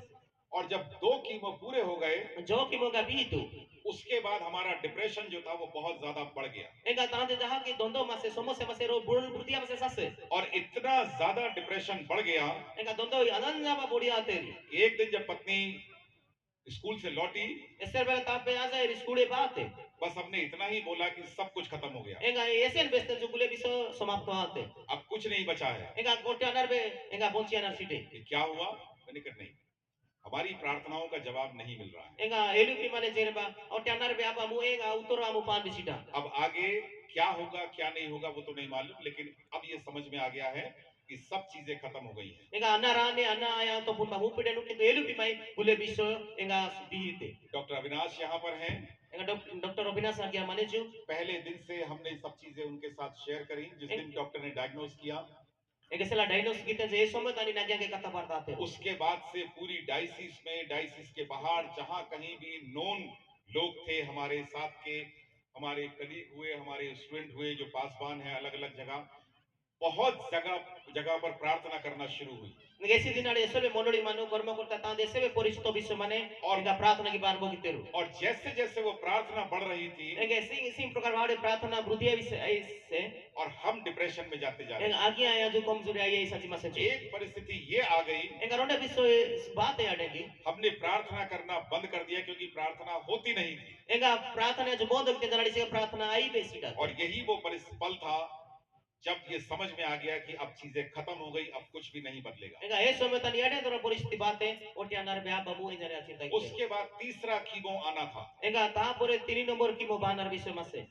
और जब 2 कीमो पूरे हो गए, जो कीमो गा भी तो उसके बाद हमारा डिप्रेशन जो था वो बहुत ज्यादा बढ़ गया। एंगा तांते जहां की दोंदो मसे समस्या मसे रो बुढ़िया मसे सासे और इतना ज्यादा डिप्रेशन बढ़ गया, एंगा दोंदो अनन्या बा बुढ़िया आते एक दिन जब पत्नी स्कूल से लौटी, ऐसे बेला तापे आ जाए स्कूले बाते बस हमने इतना ही बोला कि सब कुछ खत्म हो गया, एंगा एसेन बेस्ते जो गुले विषय समाप्त आते अब कुछ नहीं बचा है। एंगा गोटे अनर बे एंगा बोंची अनर सीटे ये क्या हुआ? मैंने कहा नहीं, हमारी प्रार्थनाओं का जवाब नहीं मिल रहा है। एंगा एलुपी माने जेरबा और टनर बे आपा मुएगा उतरो आमु पान बिसीटा अब आगे क्या होगा क्या नहीं होगा वो तो नहीं मालूम, लेकिन अब ये समझ में आ गया है कि सब चीजें खत्म हो गई हैं। एंगा अन्ना राने अन्ना आया तो पुनः मुपिडे नु किंतु एलुपी माई गुले विषय एंगा बीते डॉक्टर अविनाश यहाँ पर हैं। एंगा डॉक्टर अविनाश आ गया माने जो पहले दिन से हमने सब चीजें उनके साथ शेयर करी। जिस दिन डॉक्टर ने डायग्नोस किया, एंगा सला डायग्नोस कीते जे समय तानी नाग्या के कथा वार्ता आते उसके बाद से पूरी डायसिस में, डायसिस के बाहर जहां कहीं भी नोन लोग थे हमारे साथ के, हमारे कलीग हुए, हमारे स्टूडेंट हुए जो पासवान है, अलग अलग जगह, बहुत जगह पर प्रार्थना करना शुरू हुई। ऐसे दिन आड़े ऐसे मंडली मानो कर्म करता ता देशे में परिचित विषय माने और एंगा प्रार्थना की बार बोगितेरु और जैसे जैसे वो प्रार्थना बढ़ रही थी, एंगा इसी प्रकार वाड़े प्रार्थना वृद्धि विषय से और हम डिप्रेशन में जाते जा रहे एंगा आगे आया जो कमजोरी आई है सच में सच एक परिस्थिति ये आ गई, एंगा रोंडे विषय बात है आडेली हमने प्रार्थना करना बंद कर दिया क्योंकि प्रार्थना होती नहीं थी। एंगा प्रार्थना जो बंद के जराड़ी से प्रार्थना आई बेसीटा और यही वो पल था जब ये समझ में आ गया कि अब चीजें खत्म हो गई, अब कुछ भी नहीं बदलेगा। एंगा ए समय तनी आडे तोरा परिस्थिति बात है ओटे अनार बे बाबू ए जने चिंता उसके बाद तीसरा कीमो आना था। एंगा ता परे 3 नंबर कीमो बानर विषय मसे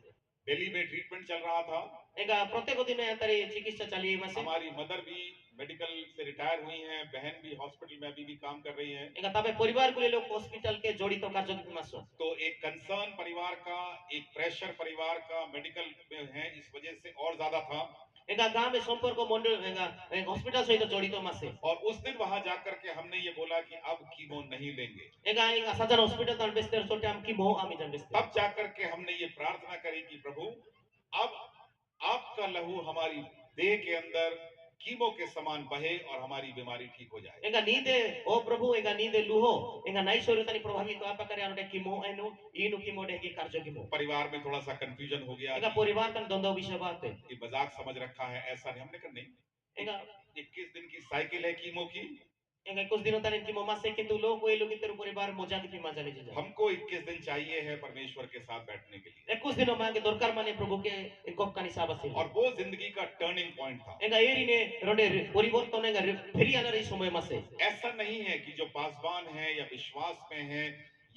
दिल्ली में ट्रीटमेंट चल रहा था। एंगा प्रत्येक दिन तारी चिकित्सा चली मसे हमारी मदर भी मेडिकल से रिटायर हुई हैं, बहन भी हॉस्पिटल में अभी भी काम कर रही है। एंगा तबे परिवार के लोग हॉस्पिटल के जड़ित कार्य की मसो तो एक कंसर्न परिवार का, एक प्रेशर परिवार का मेडिकल में है, इस वजह से और ज्यादा था। एंगा गांव में संपर्क मंडल एंगा हॉस्पिटल सहित जड़ित मसे और उस दिन वहां जाकर के हमने ये बोला कि अब कीमो नहीं लेंगे। एंगा सजन हॉस्पिटल तन बेस्तर छोटे हम कीमो आमी जन बेस्तर तब जाकर के हमने ये प्रार्थना करी कि प्रभु अब आपका लहू हमारी देह के अंदर कीमो के समान बहे और हमारी बीमारी ठीक हो जाए। Enga nide o Prabhu enga nide luho enga nai soritani प्रभावित apa kare anote kimo enu inu kimo degi karjo kimo. परिवार में थोड़ा सा कंफ्यूजन हो गया, Enga परिवार kan dondo bisa bate. ये मजाक समझ रखा है, ऐसा नहीं, हमने कहा नहीं, Enga 21 दिन की साइकिल है कीमो की। enga kus dino tanin kimo mase ke tulo ko ilu kiteru परिवार moja ki pima jani jaja. हमको 21 दिन चाहिए है परमेश्वर के साथ बैठने के लिए, 21 dino ma ke dorkar mane Prabhu ke engkop kani sabasi. और वो जिंदगी का टर्निंग पॉइंट था। Enga eri ne ronde poriborton enga pheri anar ei somoy mase. ऐसा नहीं है कि जो पासवान है या विश्वास में है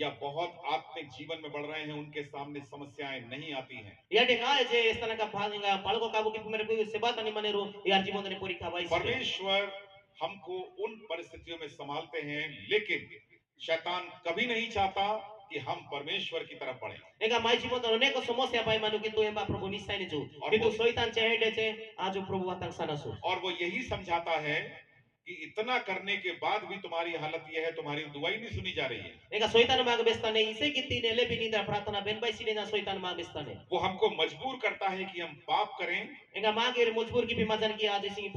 या बहुत आत्मिक जीवन में बढ़ रहे हैं उनके सामने समस्याएं नहीं आती हैं। Ya de nga je estana ka bhaginga palgo kabu ki pimere ko seba tani maneru yar jibon dane porikha bai. परमेश्वर हमको उन परिस्थितियों में संभालते हैं, लेकिन शैतान कभी नहीं चाहता कि हम परमेश्वर की तरफ बढ़े। Enga mai jibon dane neko समस्या pai manu kitu emba Prabhu nisai ne ju. Kitu soitan chehede che aju Prabhu watang sanasu. और वो यही समझाता है कि इतना करने के बाद भी तुम्हारी हालत यह है, तुम्हारी दुआ ही नहीं सुनी जा रही है। Enga soitan ma bestane ise kiti ne lebi nida pratana ben bai sine na soitan ma bestane. वो हमको मजबूर करता है कि हम पाप करें, Enga ma ge mujbur ki bimajan ki aju singi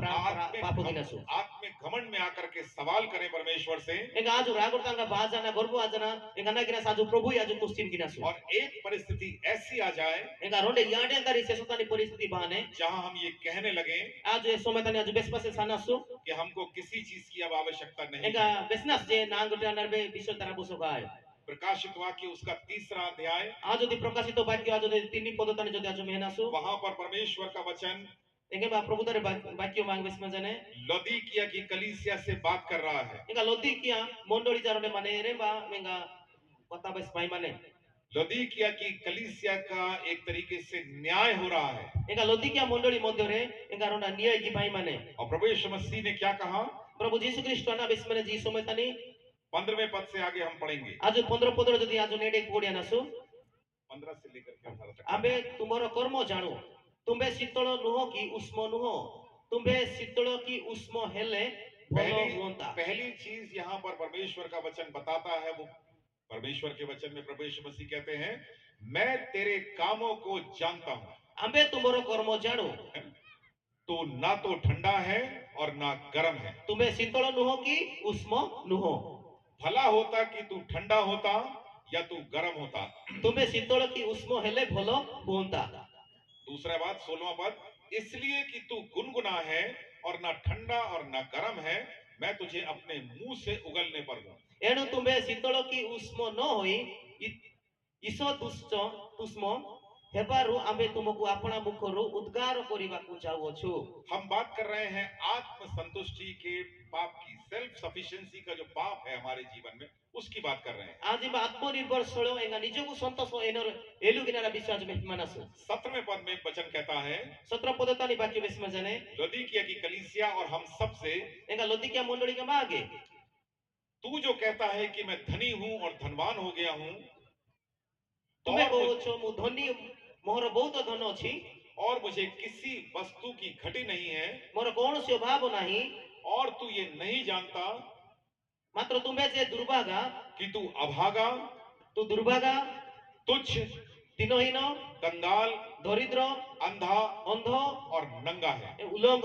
papu dinasu. आत्मिक घमंड में आकर के सवाल करें परमेश्वर से। Enga aju ragurtanga bajana gorbu ajana enga na kina saju Prabhu aju kustin kinasu. और एक परिस्थिति ऐसी आ जाए Enga ronde yade tari sesutani परिस्थिति bane जहां हम ये कहने लगे aju sometani aju bespase sanasu. कि हमको किसी चीज की अब आवश्यकता नहीं है। Enga besnas je nangote anarbe bisho tarabu sogai. प्रकाशित वाक्य उसका 3रा अध्याय, Aju di prokasito bakyo aju di tini podotani jodi aju mehenasu. वहां पर परमेश्वर का वचन Enga ba Prabhu tare bakyo mang besmajane. लौदीकिया की कलीसिया से बात कर रहा है। Enga lodi kia mondori jarone mane remba enga kota bes pai mane. लौदीकिया की कलीसिया का एक तरीके से न्याय हो रहा है। Enga lodi kia mondori moddore enga ronda niyai ki pai mane. और प्रभु यीशु मसीह ने क्या कहा, Prabhu Jisu Kristo ana besmane ji sometani 15वें पद से आगे हम पढ़ेंगे, aju 15 jodi aju nede podi anasu. 15 से लेकर के 18 तक। Ambe tumoro कर्म जाणु तुम्बे शीतल नुह की उष्म नुह तुम्बे शीतल की उष्म हेले भलो हुंता. पहली चीज यहाँ पर परमेश्वर का वचन बताता है, वो परमेश्वर के वचन में प्रभु यीशु मसीह कहते हैं, मैं तेरे कामों को जानता हूं। Ambe tumoro कर्म जाणु तो ना तो ठंडा है और ना गर्म है। तुम्बे शीतल नुह की उष्म नुह. भला होता कि तू ठंडा होता या तू गर्म होता। तुम्बे शीतल की उष्म हेले भलो हुंता. दूसरा बात 16वां पद, इसलिए कि तू गुनगुना है और ना ठंडा और ना गर्म है, मैं तुझे अपने मुंह से उगलने पर हूं। एणु तुम्बे शीतल की उष्म न होई ईसो दुष्ट तुष्म हेबारु आम्बे तुमको अपना मुखरु उद्गार करिबाकु चाहुछु. हम बात कर रहे हैं आत्म संतुष्टि के पाप की, सेल्फ सफिशिएंसी का जो पाप है हमारे जीवन में, उसकी बात कर रहे हैं। आज आत्मनिर्भरशील एंगा निजको संतोष एनर एलुगिनारा विश्वास में मानसु. 17वें पद में वचन कहता है, 17 पदतानी वाक्य बेसमा जाने लौदीकिया की कलीसिया और हम सब से, एंगा लोदिकिया मंडली का मागे तू जो कहता है कि मैं धनी हूं और धनवान हो गया हूं, तुम्हें कहो छो मु धनी मोर बहुत धन अछि और मुझे किसी वस्तु की घटी नहीं है, मोर कौन से अभाव नहीं, और तू ये नहीं जानता मात्र तुम्हें जे दुर्भागा कि तू अभागा, तू दुर्भागा तुच्छ, दिनहीन कंगाल, दरिद्र अंधा अंध और नंगा है। उलंग.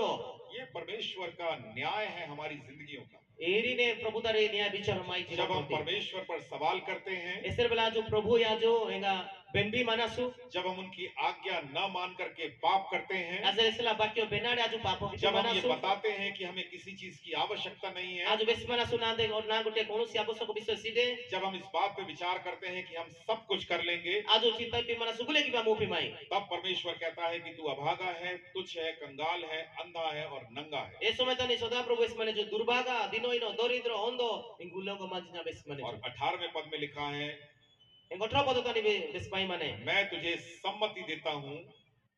ये परमेश्वर का न्याय है हमारी जिंदगियों का। एरीने प्रभु तारे न्याय विचार माई जब हम जीवन परमेश्वर पर सवाल करते हैं, एसर बेला जो प्रभु या जो एंगा बेंबी मानसु जब हम उनकी आज्ञा न मान करके पाप करते हैं, आजर इसला वाक्य बेनाडे आजु पापो की जब हम ये मानसु बताते हैं कि हमें किसी चीज की आवश्यकता नहीं है, आज बेस मानसु ना दे और ना गुटे कोनोसी आवश्यक विषय सीधे जब हम इस बात पे विचार करते हैं कि हम सब कुछ कर लेंगे, आजो चिंता पे मानसु गुले की बा मुफी माई, तब परमेश्वर कहता है कि तू अभागा है, तुच्छ है, कंगाल है, अंधा है और नंगा है। ए समय तने सदा प्रभु इस माने जो दुर्भागा दिनोइनो दरिद्र अंधो इंगुलो को मांझना बेस माने और 18वें पद में लिखा है, एंगोठरा पदतानी बेस पाई माने मैं तुझे सम्मति देता हूं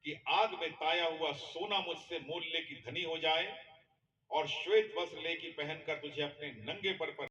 कि आग में ताया हुआ सोना मुझसे मोल ले की धनी हो जाए और श्वेत वस्त्र ले की पहनकर तुझे अपने नंगे पर